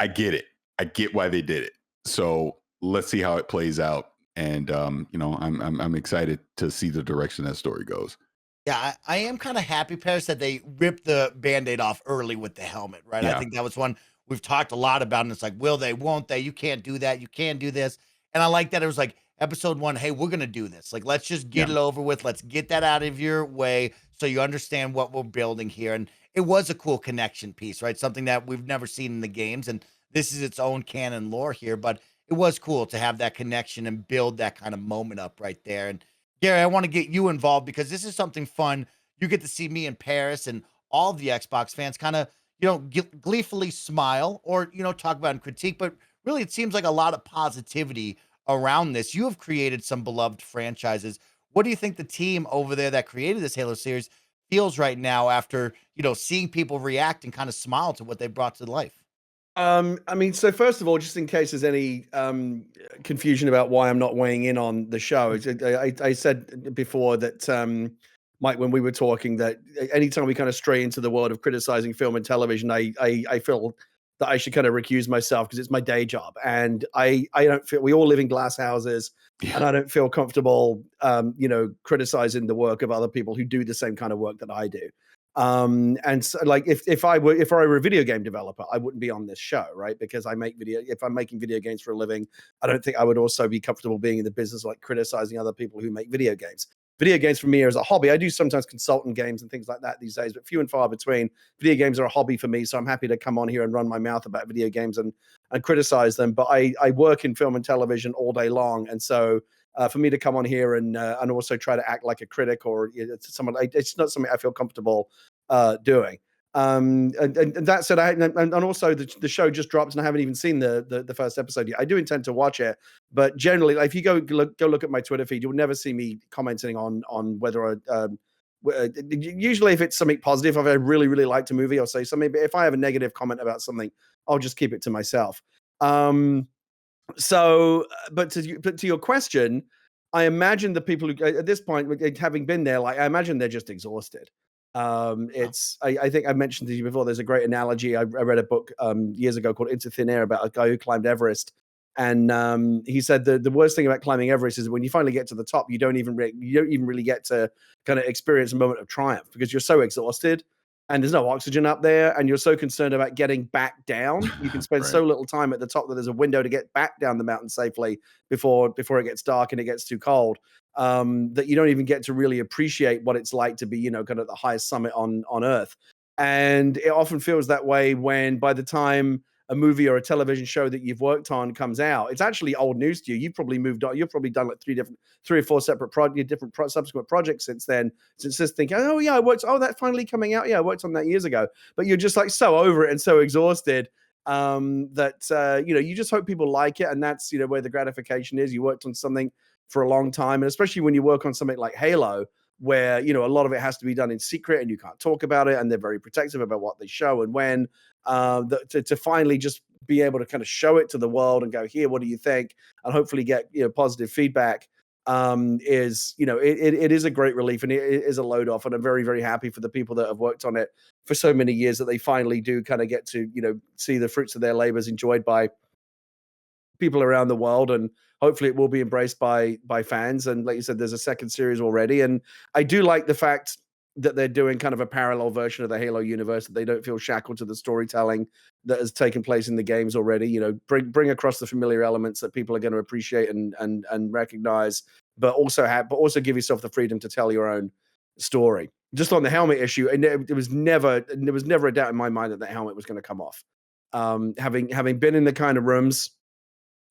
I get it. I get why they did it. So let's see how it plays out. And I'm excited to see the direction that story goes. Yeah, I am kind of happy, Parris, that they ripped the Band-Aid off early with the helmet, right? Yeah. I think that was one we've talked a lot about, and it's like, will they, won't they? You can't do that. You can't do this. And I like that it was like episode 1, hey, we're going to do this. Like, let's just get it over with. Let's get that out of your way so you understand what we're building here. And it was a cool connection piece, right? Something that we've never seen in the games. And this is its own canon lore here, but it was cool to have that connection and build that kind of moment up right there. And Gary, I want to get you involved because this is something fun. You get to see me and Parris and all the Xbox fans kind of, gleefully smile or, talk about and critique, but really it seems like a lot of positivity around this. You have created some beloved franchises. What do you think the team over there that created this Halo series feels right now after, seeing people react and kind of smile to what they brought to life? I mean, so first of all, just in case there's any confusion about why I'm not weighing in on the show, I said before that, Mike, when we were talking, that anytime we kind of stray into the world of criticizing film and television, I feel that I should kind of recuse myself because it's my day job. And I don't feel, we all live in glass houses, and I don't feel comfortable, criticizing the work of other people who do the same kind of work that I do. And so, like, if I were a video game developer, I wouldn't be on this show, right? Because if I'm making video games for a living, I don't think I would also be comfortable being in the business, like criticizing other people who make video games. Video games for me are as a hobby. I do sometimes consultant games and things like that these days, but few and far between. Video games are a hobby for me, so I'm happy to come on here and run my mouth about video games and criticize them. But I work in film and television all day long, and so for me to come on here and also try to act like a critic or someone, it's not something I feel comfortable doing. And that said, and also the show just dropped, and I haven't even seen the first episode yet. I do intend to watch it, but generally, like, if you go look at my Twitter feed, you'll never see me commenting on whether usually if it's something positive, if I really, really liked a movie, I'll say something. But if I have a negative comment about something, I'll just keep it to myself. So, but to your question, I imagine the people who at this point, having been there, like I imagine they're just exhausted. I think I mentioned to you before. There's a great analogy. I read a book years ago called Into Thin Air about a guy who climbed Everest, and he said the worst thing about climbing Everest is when you finally get to the top, you don't even really get to kind of experience a moment of triumph because you're so exhausted. And there's no oxygen up there, and you're so concerned about getting back down. You can spend so little time at the top that there's a window to get back down the mountain safely before it gets dark and it gets too cold. That you don't even get to really appreciate what it's like to be, kind of the highest summit on Earth. And it often feels that way when by the time a movie or a television show that you've worked on comes out, it's actually old news to you. You've probably moved on. You've probably done like three or four separate subsequent projects since then. Since just thinking, oh yeah, I worked. Oh, that's finally coming out. Yeah, I worked on that years ago. But you're just like so over it and so exhausted that you just hope people like it, and that's where the gratification is. You worked on something for a long time, and especially when you work on something like Halo, where a lot of it has to be done in secret and you can't talk about it, and they're very protective about what they show and when. To finally just be able to kind of show it to the world and go, here, what do you think, and hopefully get positive feedback is it is a great relief, and it is a load off, and I'm very, very happy for the people that have worked on it for so many years that they finally do kind of get to see the fruits of their labors enjoyed by people around the world, and hopefully it will be embraced by fans. And like you said, there's a second series already, and I do like the fact that they're doing kind of a parallel version of the Halo universe, that they don't feel shackled to the storytelling that has taken place in the games already. Bring across the familiar elements that people are going to appreciate and recognize, but also give yourself the freedom to tell your own story. Just on the helmet issue, and there was never a doubt in my mind that helmet was going to come off. Having been in the kind of rooms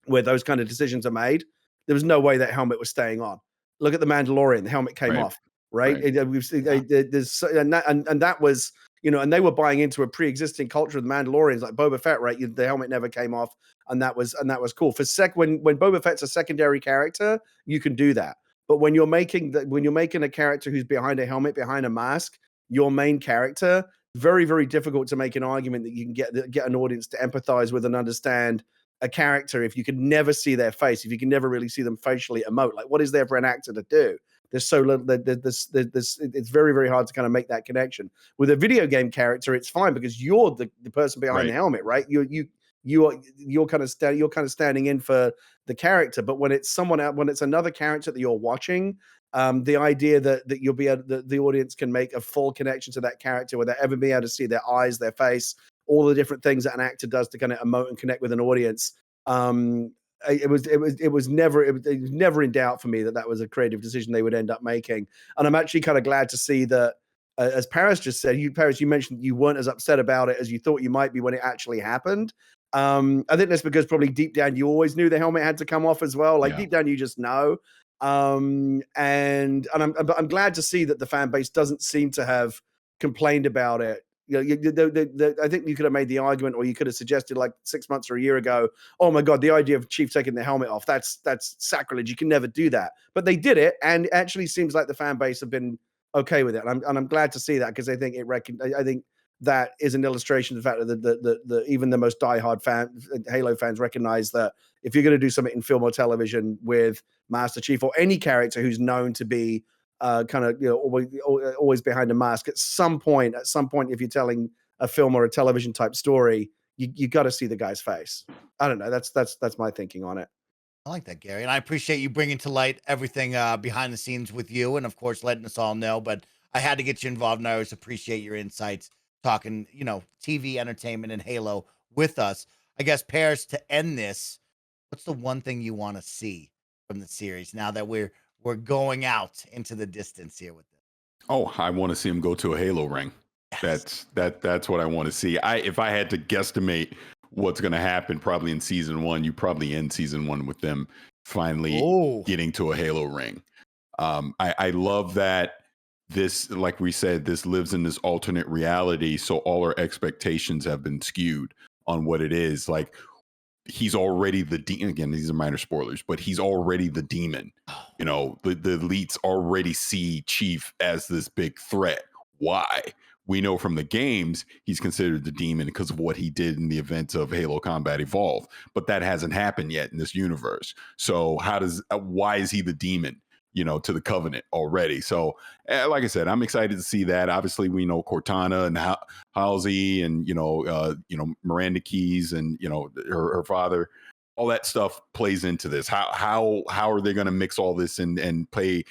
where those kind of decisions are made, there was no way that helmet was staying on. Look at the Mandalorian; the helmet came off. Right. We've seen there's and that was and they were buying into a pre-existing culture of the Mandalorians, like Boba Fett. Right, the helmet never came off, and that was cool. When Boba Fett's a secondary character, you can do that. But when you're making a character who's behind a helmet, behind a mask, your main character, very, very difficult to make an argument that you can get an audience to empathize with and understand a character if you can never see their face, if you can never really see them facially emote. Like, what is there for an actor to do? There's so little. It's very, very hard to kind of make that connection. With a video game character, it's fine because you're the person behind the helmet, right? You're kind of standing in for the character. But when it's someone else, when it's another character that you're watching, the idea that you'll be able, the audience can make a full connection to that character without ever being able to see their eyes, their face, all the different things that an actor does to kind of emote and connect with an audience. It was never in doubt for me that was a creative decision they would end up making, and I'm actually kind of glad to see that. As Parris just said, Parris, you mentioned you weren't as upset about it as you thought you might be when it actually happened. I think that's because probably deep down you always knew the helmet had to come off as well. Like deep down you just know. And I'm glad to see that the fan base doesn't seem to have complained about it. I think you could have made the argument, or you could have suggested like 6 months or a year ago, oh my God, the idea of Chief taking the helmet off, that's sacrilege. You can never do that. But they did it, and it actually seems like the fan base have been okay with it. And I'm glad to see that, because I think I think that is an illustration of the fact that the even the most diehard Halo fans recognize that if you're going to do something in film or television with Master Chief or any character who's known to be kind of always behind a mask, at some point if you're telling a film or a television type story, you got to see the guy's face. I don't know, that's my thinking on it. I like that, Gary, and I appreciate you bringing to light everything behind the scenes with you, and of course letting us all know. But I had to get you involved, and I always appreciate your insights, talking TV entertainment and Halo with us. I guess, Parris, to end this, what's the one thing you want to see from the series now that we're going out into the distance here with this? Oh, I want to see him go to a Halo ring. Yes. That's what I want to see. If I had to guesstimate what's going to happen, probably in season 1, you probably end season 1 with them finally getting to a Halo ring. I love that this, like we said, this lives in this alternate reality. So all our expectations have been skewed on what it is. Like, he's already the demon. Again, these are minor spoilers, but he's already the demon. The elites already see Chief as this big threat. Why? we know from the games he's considered the demon because of what he did in the events of Halo Combat Evolved, but that hasn't happened yet in this universe. So why is he the demon, to the Covenant already? So like I said, I'm excited to see that. Obviously we know Cortana and Halsey and Miranda Keys and her father, all that stuff plays into this. How are they going to mix all this and pay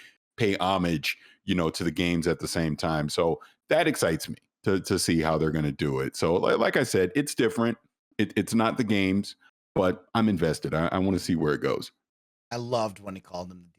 homage to the games at the same time? So that excites me to see how they're going to do it. So like I said, it's different. It's not the games, but I'm invested. I want to see where it goes. I loved when he called him the demon.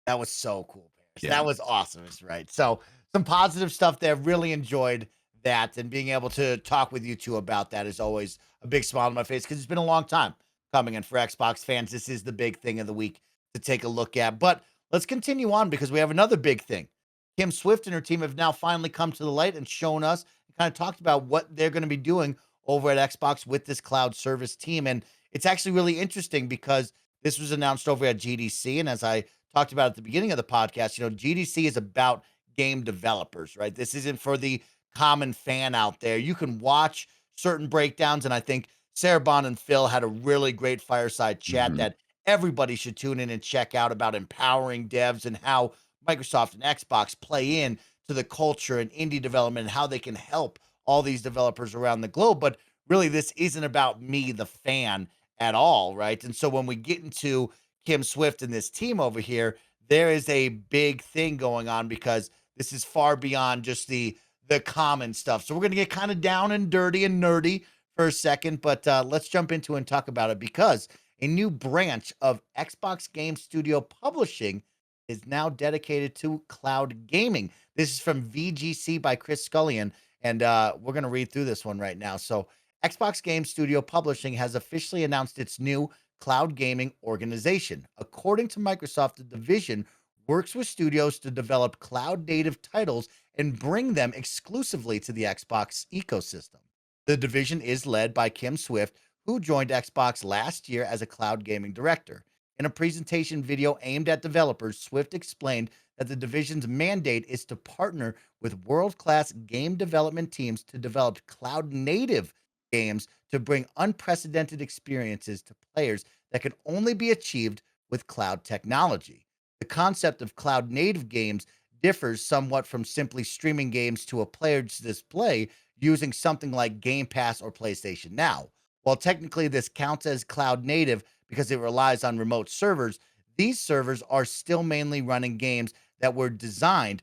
That was so cool, Parris. Yeah. That was awesome. It's right. So some positive stuff there. Really enjoyed that, and being able to talk with you two about that is always a big smile on my face because it's been a long time coming. And for Xbox fans, this is the big thing of the week to take a look at. But let's continue on because we have another big thing. Kim Swift and her team have now finally come to the light and shown us and kind of talked about what they're going to be doing over at Xbox with this cloud service team. And it's actually really interesting because this was announced over at GDC. And as I talked about at the beginning of the podcast, GDC is about game developers, right? This isn't for the common fan out there. You can watch certain breakdowns. And I think Sarah Bond and Phil had a really great fireside chat that everybody should tune in and check out about empowering devs and how Microsoft and Xbox play in to the culture and indie development and how they can help all these developers around the globe. But really, this isn't about me, the fan, at all, right? And so when we get into Kim Swift and this team over here, there is a big thing going on because this is far beyond just the common stuff. So we're going to get kind of down and dirty and nerdy for a second, but let's jump into and talk about it because a new branch of Xbox Game Studio Publishing is now dedicated to cloud gaming. This is from VGC by Chris Scullion, and we're going to read through this one right now. So Xbox Game Studio Publishing has officially announced its new cloud gaming organization. According to Microsoft, the division works with studios to develop cloud-native titles and bring them exclusively to the Xbox ecosystem. The division is led by Kim Swift, who joined Xbox last year as a cloud gaming director. In a presentation video aimed at developers, Swift explained that the division's mandate is to partner with world-class game development teams to develop cloud-native games to bring unprecedented experiences to players that can only be achieved with cloud technology. The concept of cloud-native games differs somewhat from simply streaming games to a player's display using something like Game Pass or PlayStation Now. While technically this counts as cloud-native because it relies on remote servers, these servers are still mainly running games that were designed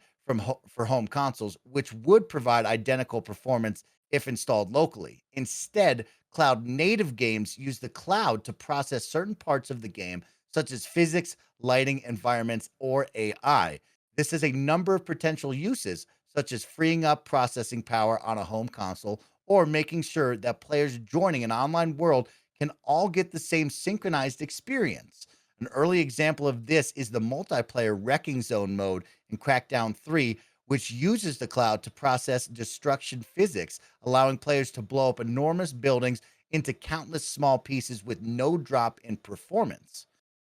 for home consoles, which would provide identical performance if installed locally. Instead, cloud-native games use the cloud to process certain parts of the game, such as physics, lighting, environments, or AI. This has a number of potential uses, such as freeing up processing power on a home console or making sure that players joining an online world can all get the same synchronized experience. An early example of this is the multiplayer Wrecking Zone mode in Crackdown 3, which uses the cloud to process destruction physics, allowing players to blow up enormous buildings into countless small pieces with no drop in performance.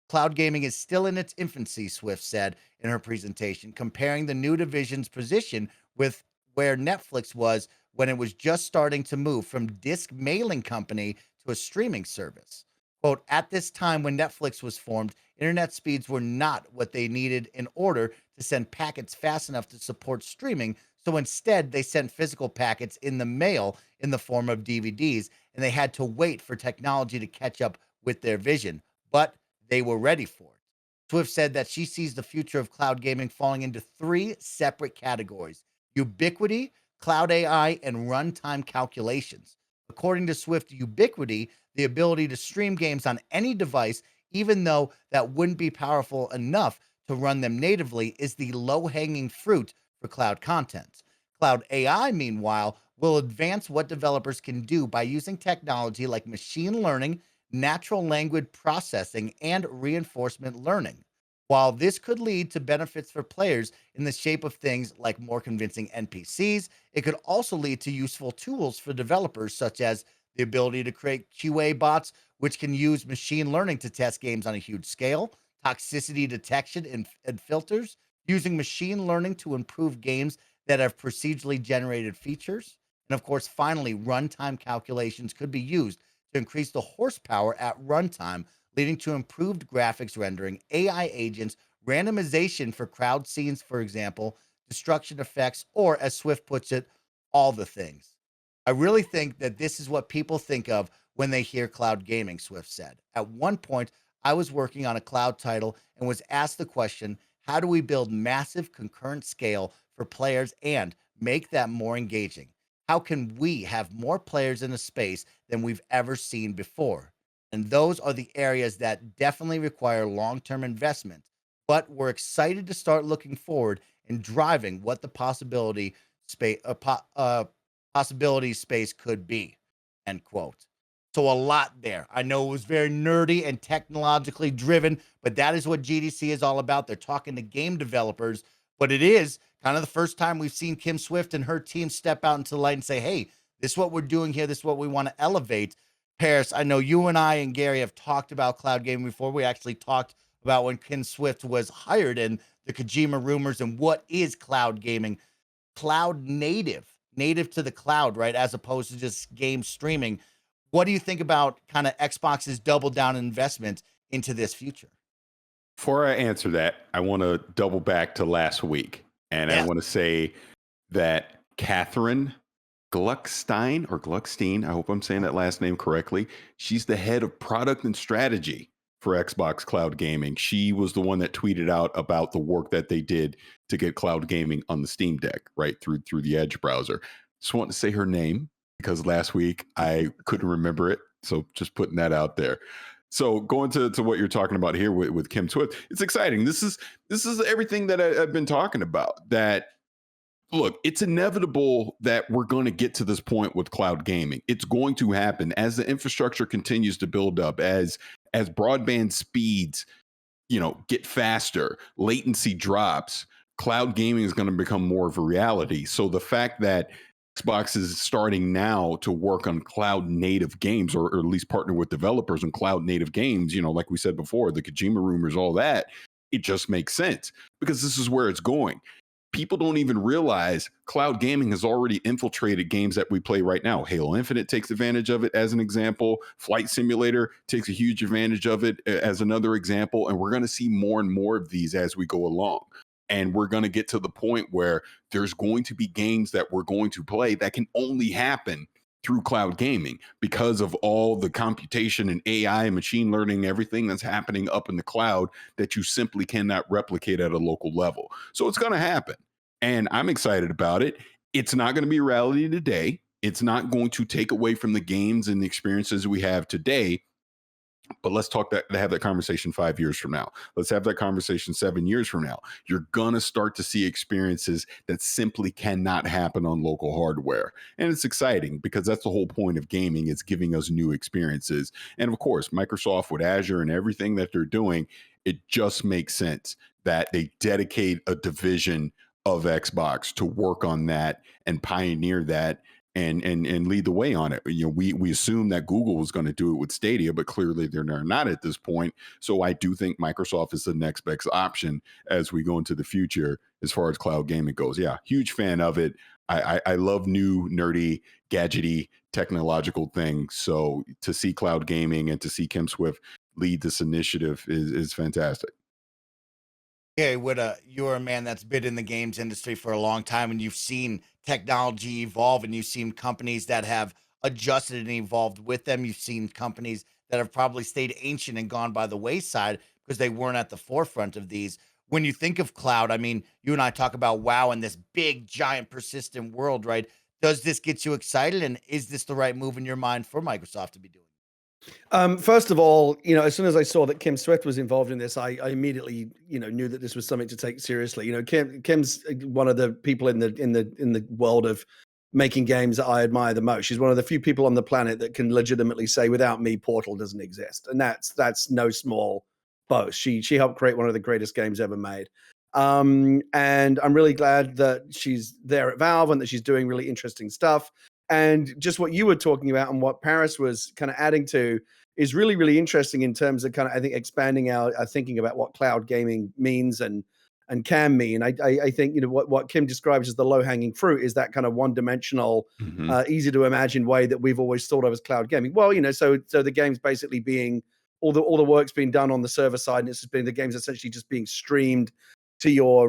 Cloud gaming is still in its infancy, Swift said in her presentation, comparing the new division's position with where Netflix was when it was just starting to move from disc mailing company to a streaming service. Quote, at this time when Netflix was formed, internet speeds were not what they needed in order to send packets fast enough to support streaming. So instead, they sent physical packets in the mail in the form of DVDs, and they had to wait for technology to catch up with their vision. But they were ready for it. Swift said that she sees the future of cloud gaming falling into three separate categories: ubiquity, cloud AI, and runtime calculations. According to Swift, ubiquity, the ability to stream games on any device, even though that wouldn't be powerful enough to run them natively, is the low-hanging fruit for cloud content. Cloud AI, meanwhile, will advance what developers can do by using technology like machine learning, natural language processing, and reinforcement learning. While this could lead to benefits for players in the shape of things like more convincing NPCs, it could also lead to useful tools for developers, such as the ability to create QA bots, which can use machine learning to test games on a huge scale, toxicity detection and filters, using machine learning to improve games that have procedurally generated features. And of course, finally, runtime calculations could be used to increase the horsepower at runtime, leading to improved graphics rendering, AI agents, randomization for crowd scenes, for example, destruction effects, or as Swift puts it, all the things. I really think that this is what people think of when they hear cloud gaming, Swift said. At one point, I was working on a cloud title and was asked the question, how do we build massive concurrent scale for players and make that more engaging? How can we have more players in a space than we've ever seen before? And those are the areas that definitely require long-term investment. But we're excited to start looking forward and driving what the possibility space could be. End quote. So a lot there. I know it was very nerdy and technologically driven, but that is what GDC is all about. They're talking to game developers, but it is kind of the first time we've seen Kim Swift and her team step out into the light and say, hey, this is what we're doing here. This is what we want to elevate. Parris, I know you and I and Gary have talked about cloud gaming before. We actually talked about when Kim Swift was hired and the Kojima rumors and what is cloud gaming. Cloud native to the cloud, right? As opposed to just game streaming. What do you think about kind of Xbox's double down investment into this future? Before I answer that, I want to double back to last week. And I want to say that Catherine Gluckstein, I hope I'm saying that last name correctly. She's the head of product and strategy for Xbox Cloud Gaming. She was the one that tweeted out about the work that they did to get cloud gaming on the Steam Deck, right, through the Edge browser. Just want to say her name because last week I couldn't remember it. So just putting that out there. So going to what you're talking about here with Kim Swift, it's exciting. This is everything that I've been talking about. That look, it's inevitable that we're going to get to this point with cloud gaming. It's going to happen as the infrastructure continues to build up, as broadband speeds, get faster, latency drops. Cloud gaming is going to become more of a reality. So the fact that Xbox is starting now to work on cloud native games, or at least partner with developers on cloud native games, like we said before, the Kojima rumors, all that, it just makes sense because this is where it's going. People don't even realize cloud gaming has already infiltrated games that we play right now. Halo Infinite takes advantage of it as an example. Flight Simulator takes a huge advantage of it as another example. And we're going to see more and more of these as we go along. And we're going to get to the point where there's going to be games that we're going to play that can only happen through cloud gaming because of all the computation and AI and machine learning, everything that's happening up in the cloud that you simply cannot replicate at a local level. So it's going to happen. And I'm excited about it. It's not going to be reality today. It's not going to take away from the games and the experiences we have today. But let's have that conversation 5 years from now. Let's have that conversation 7 years from now. You're going to start to see experiences that simply cannot happen on local hardware. And it's exciting because that's the whole point of gaming. It's giving us new experiences. And of course, Microsoft with Azure and everything that they're doing, it just makes sense that they dedicate a division of Xbox to work on that and pioneer that and lead the way on it. We assume that Google was going to do it with Stadia, but clearly they're not at this point. So I do think Microsoft is the next best option as we go into the future as far as cloud gaming goes. Yeah, huge fan of it. I love new, nerdy, gadgety, technological things. So to see cloud gaming and to see Kim Swift lead this initiative is fantastic. Okay, you're a man that's been in the games industry for a long time, and you've seen technology evolve, and you've seen companies that have adjusted and evolved with them. You've seen companies that have probably stayed ancient and gone by the wayside because they weren't at the forefront of these. When you think of cloud, I mean, you and I talk about WoW and this big, giant, persistent world, right? Does this get you excited, and is this the right move in your mind for Microsoft to be doing? First of all, as soon as I saw that Kim Swift was involved in this, I immediately, knew that this was something to take seriously. Kim's one of the people in the world of making games that I admire the most. She's one of the few people on the planet that can legitimately say, without me, Portal doesn't exist, and that's no small boast. She helped create one of the greatest games ever made. And I'm really glad that she's there at Valve and that she's doing really interesting stuff. And just what you were talking about and what Parris was kind of adding to is really, really interesting in terms of kind of, I think, expanding our thinking about what cloud gaming means and can mean. I think, you know, what Kim describes as the low-hanging fruit is that kind of one-dimensional, easy to imagine way that we've always thought of as cloud gaming. Well, you know, so the game's basically being all the work's being done on the server side, and it's just the game's essentially just being streamed to your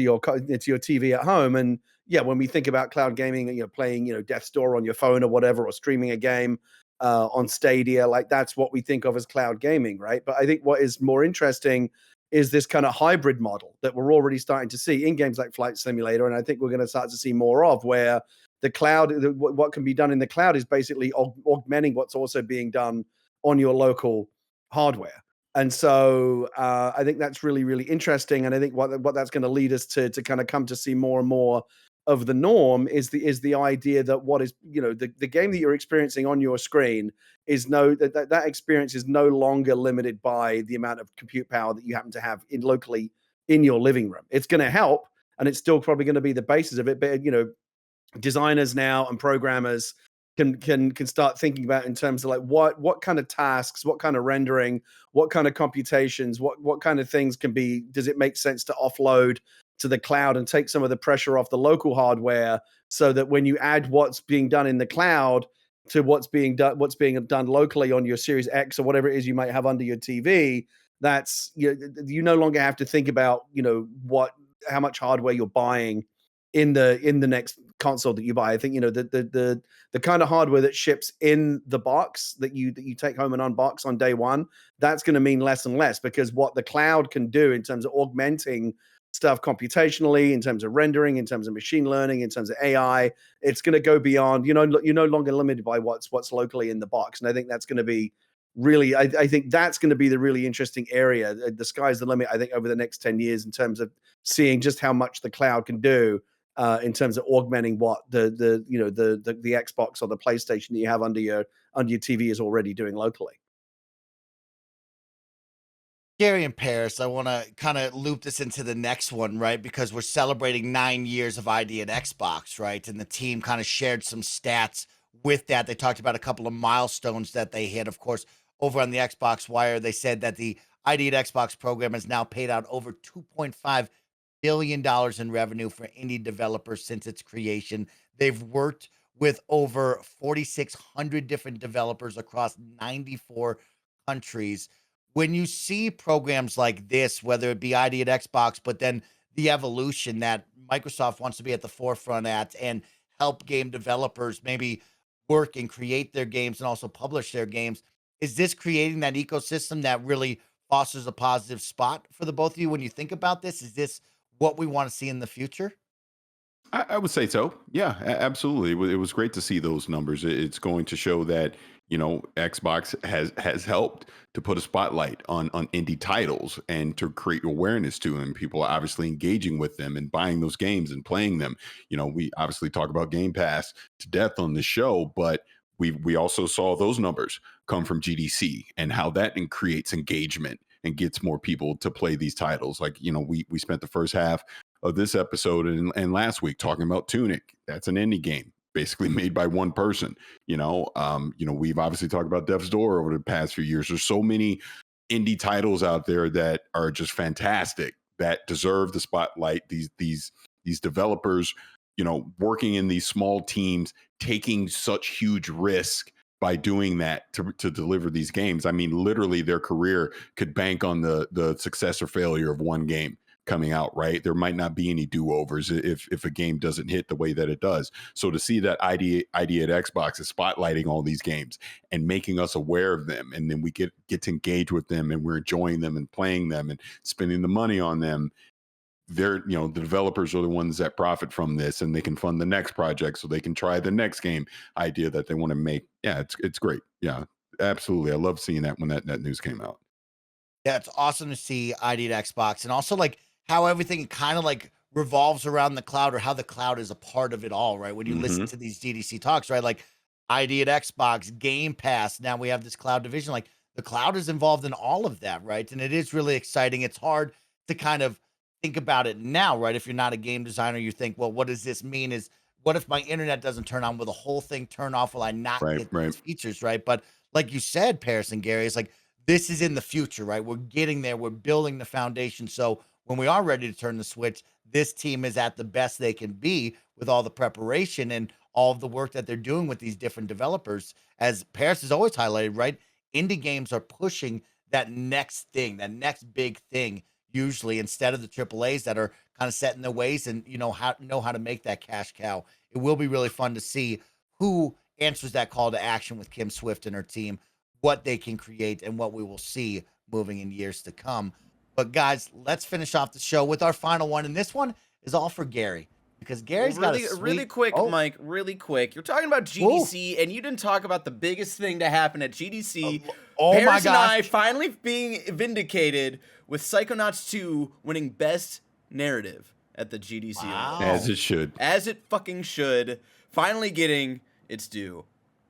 TV at home. And yeah, when we think about cloud gaming, you know, playing, you know, Death's Door on your phone or whatever, or streaming a game on Stadia, like that's what we think of as cloud gaming, right? But I think what is more interesting is this kind of hybrid model that we're already starting to see in games like Flight Simulator, and I think we're going to start to see more of, where the cloud, what can be done in the cloud is basically augmenting what's also being done on your local hardware. And so I think that's really, really interesting. And I think what that's going to lead us to kind of come to see more and more of the norm is the idea that what is, you know, the game that you're experiencing on your screen is that experience is no longer limited by the amount of compute power that you happen to have locally in your living room. It's going to help, and it's still probably going to be the basis of it. But, you know, designers now and programmers can start thinking about in terms of like what kind of tasks, what kind of rendering, what kind of computations, what kind of things does it make sense to offload to the cloud and take some of the pressure off the local hardware, so that when you add what's being done in the cloud to what's being done locally on your Series X or whatever it is you might have under your TV, that's, you no longer have to think about, you know, how much hardware you're buying in the next console that you buy. I think, you know, the kind of hardware that ships in the box that you take home and unbox on day one, that's going to mean less and less, because what the cloud can do in terms of augmenting stuff computationally, in terms of rendering, in terms of machine learning, in terms of AI, it's going to go beyond, you know, you're no longer limited by what's locally in the box. And I think that's going to be really, I think that's going to be the really interesting area. The sky's the limit, I think, over the next 10 years in terms of seeing just how much the cloud can do in terms of augmenting what the Xbox or the PlayStation that you have under your TV is already doing locally. Gary and Parris, I want to kind of loop this into the next one, right? Because we're celebrating 9 years of ID at Xbox, right? And the team kind of shared some stats with that. They talked about a couple of milestones that they hit. Of course, over on the Xbox Wire, they said that the ID at Xbox program has now paid out over $2.5 billion in revenue for indie developers since its creation. They've worked with over 4,600 different developers across 94 countries. When you see programs like this, whether it be ID at Xbox, but then the evolution that Microsoft wants to be at the forefront at and help game developers maybe work and create their games and also publish their games, is this creating that ecosystem that really fosters a positive spot for the both of you when you think about this? Is this what we want to see in the future? I would say so. Yeah, absolutely. It was great to see those numbers. It's going to show that, you know, Xbox has helped to put a spotlight on indie titles and to create awareness to them. People are obviously engaging with them and buying those games and playing them. You know, we obviously talk about Game Pass to death on the show, but we also saw those numbers come from GDC and how that creates engagement and gets more people to play these titles. Like, you know, we spent the first half of this episode and last week talking about Tunic. That's an indie game basically made by one person. You know, we've obviously talked about Death's Door over the past few years. There's so many indie titles out there that are just fantastic, that deserve the spotlight. These developers, you know, working in these small teams, taking such huge risk by doing that to deliver these games. I mean, literally their career could bank on the success or failure of one game coming out, right? There might not be any do-overs if a game doesn't hit the way that it does. So to see that ID at Xbox is spotlighting all these games and making us aware of them, and then we get to engage with them, and we're enjoying them and playing them and spending the money on them. They're, you know, the developers are the ones that profit from this, and they can fund the next project so they can try the next game idea that they want to make. Yeah, it's great. Yeah, absolutely. I love seeing that when that news came out. Yeah, it's awesome to see ID at Xbox, and also like how everything kind of like revolves around the cloud, or how the cloud is a part of it all, right? When you listen to these GDC talks, right? Like ID at Xbox, Game Pass, now we have this cloud division. Like the cloud is involved in all of that, right? And it is really exciting. It's hard to kind of think about it now, right? If you're not a game designer, you think, well, what does this mean? Is what if my internet doesn't turn on? Will the whole thing turn off? Will I not Right, get right. these features, right? But like you said, Parris and Gary, it's like this is in the future, right? We're getting there. We're building the foundation. So when we are ready to turn the switch, this team is at the best they can be with all the preparation and all of the work that they're doing with these different developers. As Parris has always highlighted, right? Indie games are pushing that next thing, that next big thing, usually instead of the AAAs that are kind of set in their ways and know how to make that cash cow. It will be really fun to see who answers that call to action with Kim Swift and her team, what they can create and what we will see moving in years to come. But guys, let's finish off the show with our final one, and this one is all for Gary because Gary's got a sweet... really quick, Mike. Really quick. You're talking about GDC, and you didn't talk about the biggest thing to happen at GDC. Oh my Parris gosh! and I finally being vindicated with Psychonauts 2 winning Best Narrative at the GDC Awards. As it should. As it fucking should. Finally getting its due.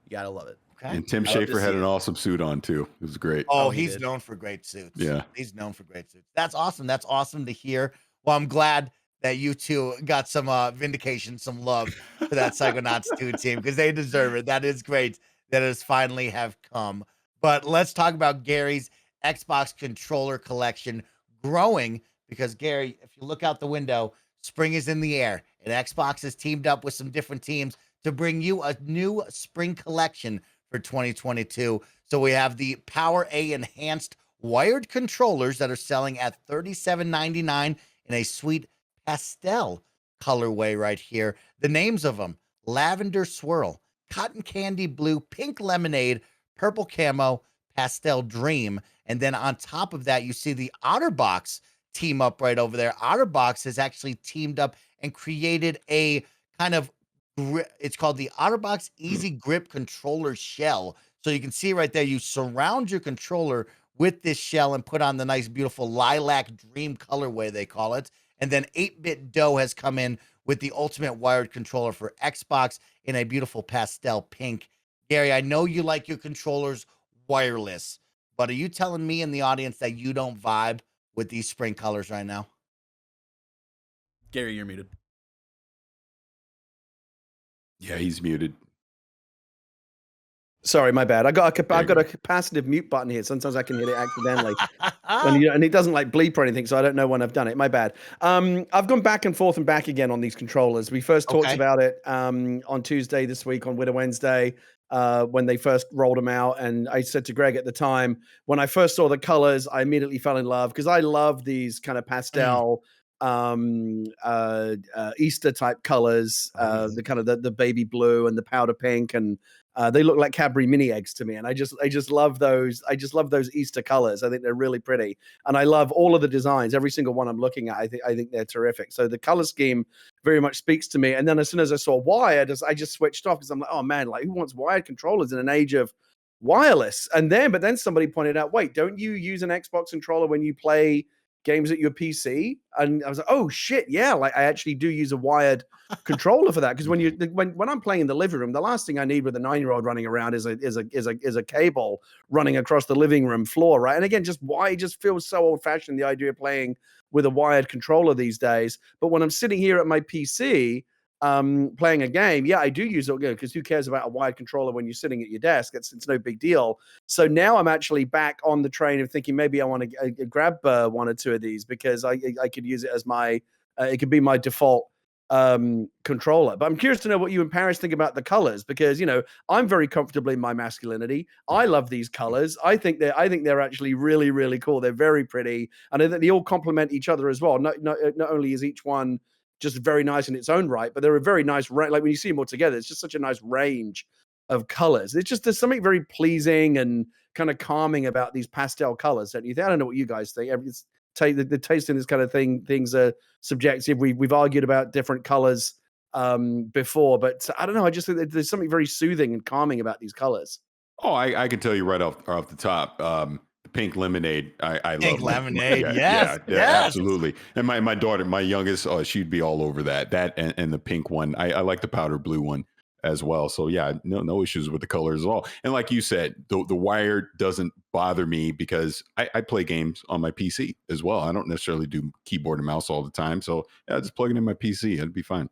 You gotta love it. Okay. And Tim Schafer had an awesome suit on too. It was great. Oh, he's known for great suits. Yeah. He's known for great suits. That's awesome. That's awesome to hear. Well, I'm glad that you two got some vindication, some love for that Psychonauts 2 team because they deserve it. That is great that it's finally have come. But let's talk about Gary's Xbox controller collection growing because, Gary, if you look out the window, spring is in the air and Xbox has teamed up with some different teams to bring you a new spring collection for 2022. So we have the Power A enhanced wired controllers that are selling at $37.99 in a sweet pastel colorway right here. The names of them: Lavender Swirl, Cotton Candy Blue, Pink Lemonade, Purple Camo, Pastel Dream. And then on top of that, you see the OtterBox team up right over there. OtterBox has actually teamed up and created a kind of it's called the OtterBox Easy Grip Controller Shell. So you can see right there, you surround your controller with this shell and put on the nice, beautiful lilac dream colorway, they call it. And then 8-Bit Dough has come in with the ultimate wired controller for Xbox in a beautiful pastel pink. Gary, I know you like your controllers wireless, but are you telling me in the audience that you don't vibe with these spring colors right now? Gary, you're muted. Yeah, he's muted. Sorry, my bad. I've got a capacitive mute button here. Sometimes I can hit it accidentally, and it doesn't like bleep or anything, so I don't know when I've done it. My bad. I've gone back and forth again on these controllers. We first talked about it on Tuesday this week on Widow Wednesday when they first rolled them out, and I said to Greg at the time when I first saw the colors, I immediately fell in love because I love these kind of pastel. Easter type colors, the kind of the baby blue and the powder pink, and they look like Cadbury mini eggs to me. And I just love those. I just love those Easter colors. I think they're really pretty, and I love all of the designs. Every single one I'm looking at, I think they're terrific. So the color scheme very much speaks to me. And then as soon as I saw wired, I just switched off because I'm like, oh man, like who wants wired controllers in an age of wireless? But then somebody pointed out, wait, don't you use an Xbox controller when you play games at your PC? And I was like, oh shit, yeah, like I actually do use a wired controller for that, because when I'm playing in the living room, the last thing I need with a 9-year-old running around is a cable running across the living room floor, right? And again, it just feels so old-fashioned, the idea of playing with a wired controller these days. But when I'm sitting here at my PC playing a game, yeah, I do use it, because who cares about a wired controller when you're sitting at your desk? It's no big deal. So now I'm actually back on the train of thinking maybe I want to grab one or two of these, because I could use it as it could be my default controller. But I'm curious to know what you and Parris think about the colors, because I'm very comfortable in my masculinity. I love these colors. I think they're actually really, really cool. They're very pretty, and I think they all complement each other as well. Not only is each one just very nice in its own right, but they're a very nice like when you see them all together, it's just such a nice range of colors. There's something very pleasing and kind of calming about these pastel colors, don't you think? I don't know what you guys think. The taste in this kind of things are subjective. We've argued about different colors before, but I don't know. I just think that there's something very soothing and calming about these colors. Oh, I can tell you right off the top. Pink lemonade, I Pink love lemonade. Yeah, yes. Absolutely. And my daughter, my youngest, she'd be all over that and the pink one. I like the powder blue one as well. So yeah, no issues with the colors at all. And like you said, the wire doesn't bother me because I play games on my PC as well. I don't necessarily do keyboard and mouse all the time. So yeah, just plug it in my PC, it'd be fine.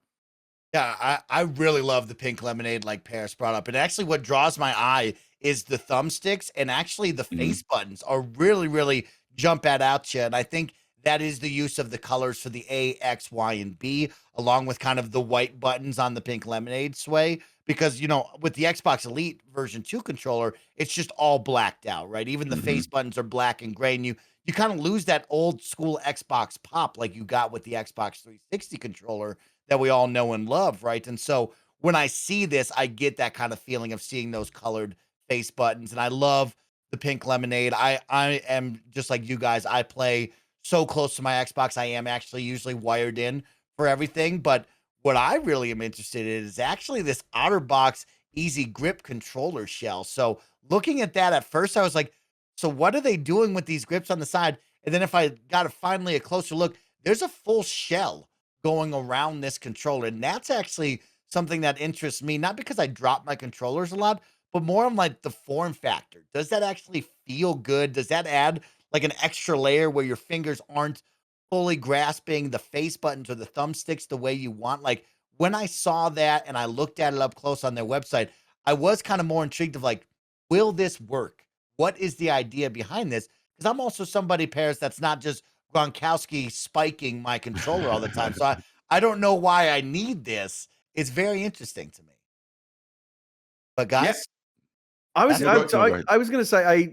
Yeah, I really love the pink lemonade, like Parris brought up. And actually what draws my eye is the thumbsticks, and actually the face buttons are really, really jump out you. And I think that is the use of the colors for the A, X, Y, and B, along with kind of the white buttons on the pink lemonade sway. Because, with the Xbox Elite version 2 controller, it's just all blacked out, right? Even the face buttons are black and gray, and you kind of lose that old school Xbox pop like you got with the Xbox 360 controller that we all know and love, right? And so when I see this, I get that kind of feeling of seeing those colored face buttons, and I love the pink lemonade. I am just like you guys. I play so close to my Xbox. I am actually usually wired in for everything, but what I really am interested in is actually this OtterBox Easy Grip controller shell. So looking at that at first, I was like, so what are they doing with these grips on the side? And then if I got finally a closer look, there's a full shell going around this controller. And that's actually something that interests me, not because I drop my controllers a lot, but more on like the form factor. Does that actually feel good? Does that add like an extra layer where your fingers aren't fully grasping the face buttons or the thumbsticks the way you want? Like when I saw that and I looked at it up close on their website, I was kind of more intrigued of like, will this work? What is the idea behind this? Because I'm also somebody, Parris, that's not just Gronkowski spiking my controller all the time. So I don't know why I need this. It's very interesting to me. But guys, I was going to say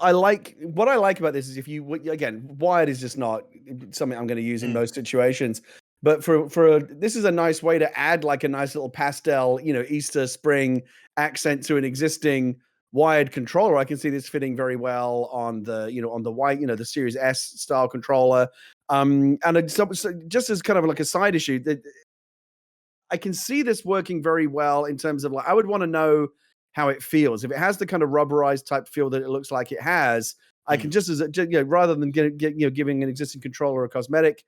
I like what I like about this is if you again, wired is just not something I'm going to use in most situations, but for this is a nice way to add like a nice little pastel, Easter spring accent to an existing wired controller. I can see this fitting very well on the on the white, the Series S style controller. And so just as kind of like a side issue, that I can see this working very well in terms of like I would want to know how it feels. If it has the kind of rubberized type feel that it looks like it has, I can just rather than giving an existing controller a cosmetic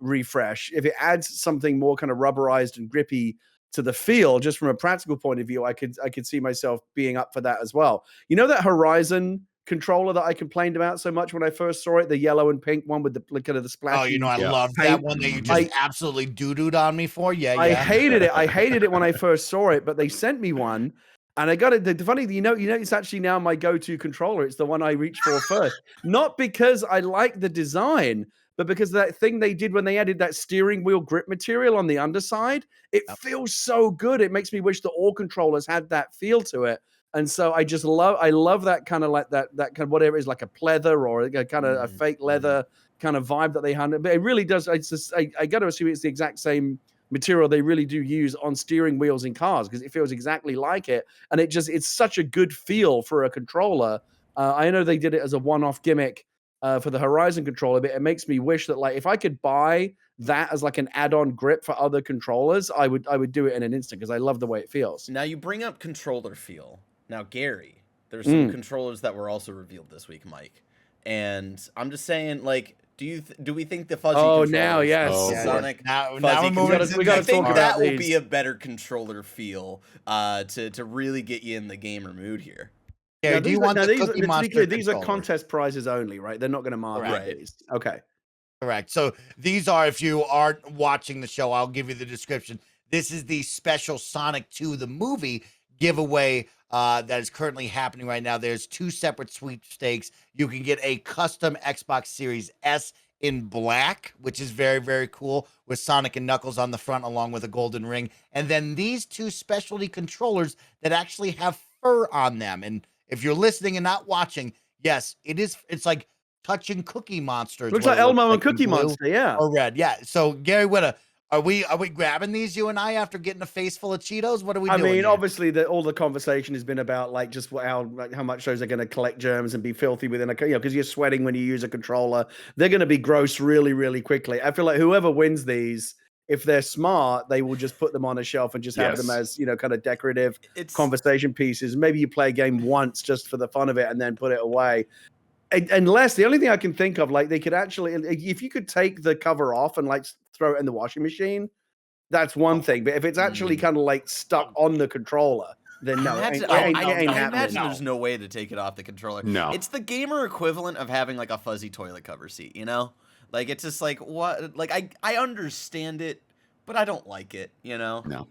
refresh, if it adds something more kind of rubberized and grippy to the feel, just from a practical point of view, I could see myself being up for that as well. You know that Horizon controller that I complained about so much when I first saw it, the yellow and pink one with the kind of the splashy. I love that one that you just absolutely doo-dooed on me for. Yeah, I hated it. I hated it when I first saw it, but they sent me one. And I got it. The funny, it's actually now my go-to controller. It's the one I reach for first. Not because I like the design, but because of that thing they did when they added that steering wheel grip material on the underside. It feels so good. It makes me wish that all controllers had that feel to it. And so I love that kind of like that kind of whatever it is, like a pleather or a kind of a fake leather kind of vibe that they had. But it really does. I got to assume it's the exact same material they really do use on steering wheels in cars because it feels exactly like it, and it's such a good feel for a controller. I know they did it as a one-off gimmick for the Horizon controller, but it makes me wish that like if I could buy that as like an add-on grip for other controllers, I would do it in an instant because I love the way it feels. Now you bring up controller feel. Now Gary, there's some controllers that were also revealed this week, Mike, and I'm just saying like. Do we think the fuzzy? Oh, now yes, Sonic. Now we got to think that will these. be a better controller feel to really get you in the gamer mood here. Yeah, do you want the Cookie Monster? These are contest prizes only, right? They're not going to market these. Okay, correct. So these are, if you aren't watching the show, I'll give you the description. This is the special Sonic 2 the movie giveaway that is currently happening right now. There's 2 separate sweepstakes. You can get a custom Xbox Series S in black, which is very, very cool, with Sonic and Knuckles on the front along with a golden ring. And then these 2 specialty controllers that actually have fur on them. And if you're listening and not watching, yes, it's like touching Cookie Monster. Looks like Elmo and Cookie Monster, yeah. Or red, yeah. So Gary Whitta, are we grabbing these, you and I, after getting a face full of Cheetos? What are we doing? I mean, here? obviously, all the conversation has been about like just how much those are going to collect germs and be filthy within a because you're sweating when you use a controller. They're going to be gross really, really quickly. I feel like whoever wins these, if they're smart, they will just put them on a shelf and just have them as kind of decorative conversation pieces. Maybe you play a game once just for the fun of it and then put it away. Unless the only thing I can think of, like they could actually, if you could take the cover off and like throw it in the washing machine, that's one thing. But if it's actually kind of like stuck on the controller, then no, I imagine there's no way to take it off the controller. No, it's the gamer equivalent of having like a fuzzy toilet cover seat. Like it's just like what? Like I understand it, but I don't like it. No.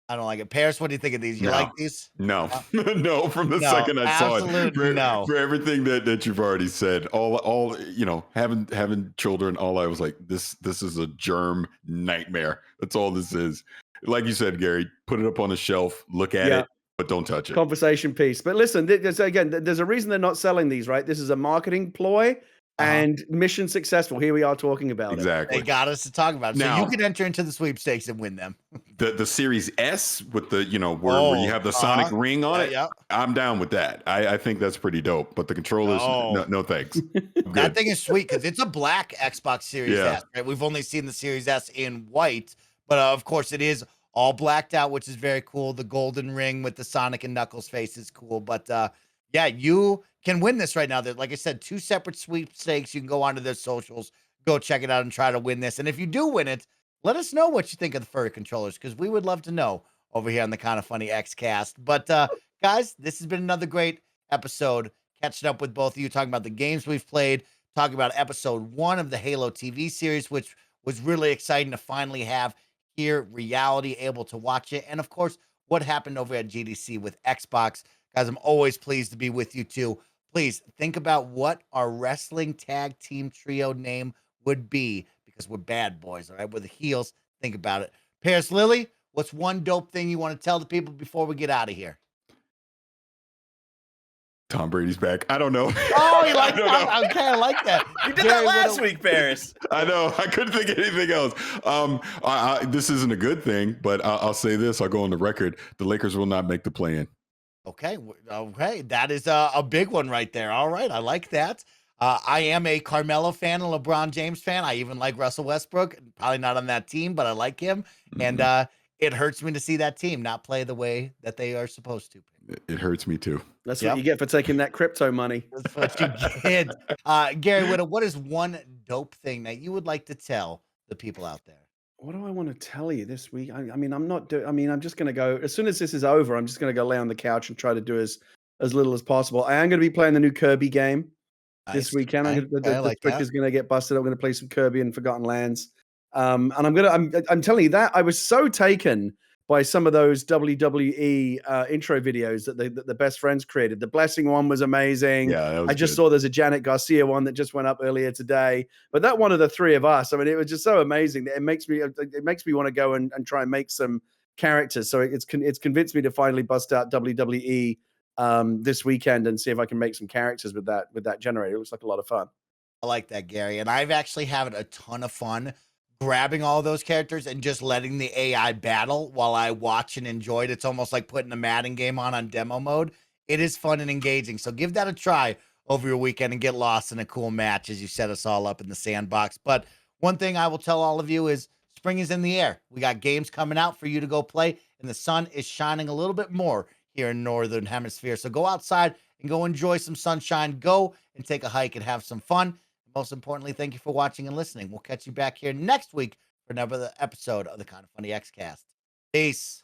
I don't like it. Parris, what do you think of these? You like these? No, no. From the No, second I saw it, absolute no. for everything that you've already said, all having children, all I was like, this is a germ nightmare. That's all this is. Like you said, Gary, put it up on a shelf, look at it, but don't touch it. Conversation piece. But listen, there's a reason they're not selling these, right? This is a marketing ploy. And mission successful. Here we are talking about it. Exactly. They got us to talk about it. Now, so you can enter into the sweepstakes and win them. The Series S with the, where you have the Sonic ring on it. Yeah. I'm down with that. I think that's pretty dope. But the controllers, no thanks. That thing is sweet because it's a black Xbox Series S. Right? We've only seen the Series S in white, but of course it is all blacked out, which is very cool. The golden ring with the Sonic and Knuckles face is cool. But yeah, you can win this right now. That, like I said, 2 separate sweepstakes. You can go onto their socials, go check it out, and try to win this. And if you do win it, let us know what you think of the furry controllers, because we would love to know over here on the Kinda Funny Xcast. But guys, this has been another great episode, catching up with both of you, talking about the games we've played, talking about episode 1 of the Halo TV series, which was really exciting to finally have here, reality, able to watch it. And of course, what happened over at GDC with Xbox. Guys, I'm always pleased to be with you too. Please think about what our wrestling tag team trio name would be, because we're bad boys, all right? We're the heels. Think about it. Parris, Lily, what's one dope thing you want to tell the people before we get out of here? Tom Brady's back. I don't know. Oh, you like that? Okay, I like that. You did that last week, Parris. I know. I couldn't think of anything else. This isn't a good thing, but I'll say this. I'll go on the record. The Lakers will not make the play-in. Okay. That is a big one right there. All right. I like that. I am a Carmelo fan, a LeBron James fan. I even like Russell Westbrook. Probably not on that team, but I like him. Mm-hmm. And it hurts me to see that team not play the way that they are supposed to. It hurts me too. That's what you get for taking that crypto money. That's what you get. Gary Whitta, what is one dope thing that you would like to tell the people out there? What do I want to tell you this week? I'm just going to go, as soon as this is over, I'm just going to go lay on the couch and try to do as little as possible. I am going to be playing the new Kirby game this weekend. The trick is going to get busted. I'm going to play some Kirby and Forgotten Lands. And I'm telling you that I was so taken by some of those WWE intro videos that the best friends created. The Blessing one was amazing. Yeah, I just saw there's a Janet Garcia one that just went up earlier today. But that one of the 3 of us, I mean, it was just so amazing that it makes me want to go and try and make some characters. So it's convinced me to finally bust out WWE this weekend and see if I can make some characters with that generator. It looks like a lot of fun. I like that, Gary. And I've actually had a ton of fun grabbing all those characters and just letting the AI battle while I watch and enjoy it. It's almost like putting a Madden game on demo mode. It is fun and engaging. So give that a try over your weekend and get lost in a cool match as you set us all up in the sandbox. But one thing I will tell all of you is spring is in the air. We got games coming out for you to go play, and the sun is shining a little bit more here in Northern Hemisphere. So go outside and go enjoy some sunshine. Go and take a hike and have some fun. Most importantly, thank you for watching and listening. We'll catch you back here next week for another episode of the Kinda Funny Xcast. Peace.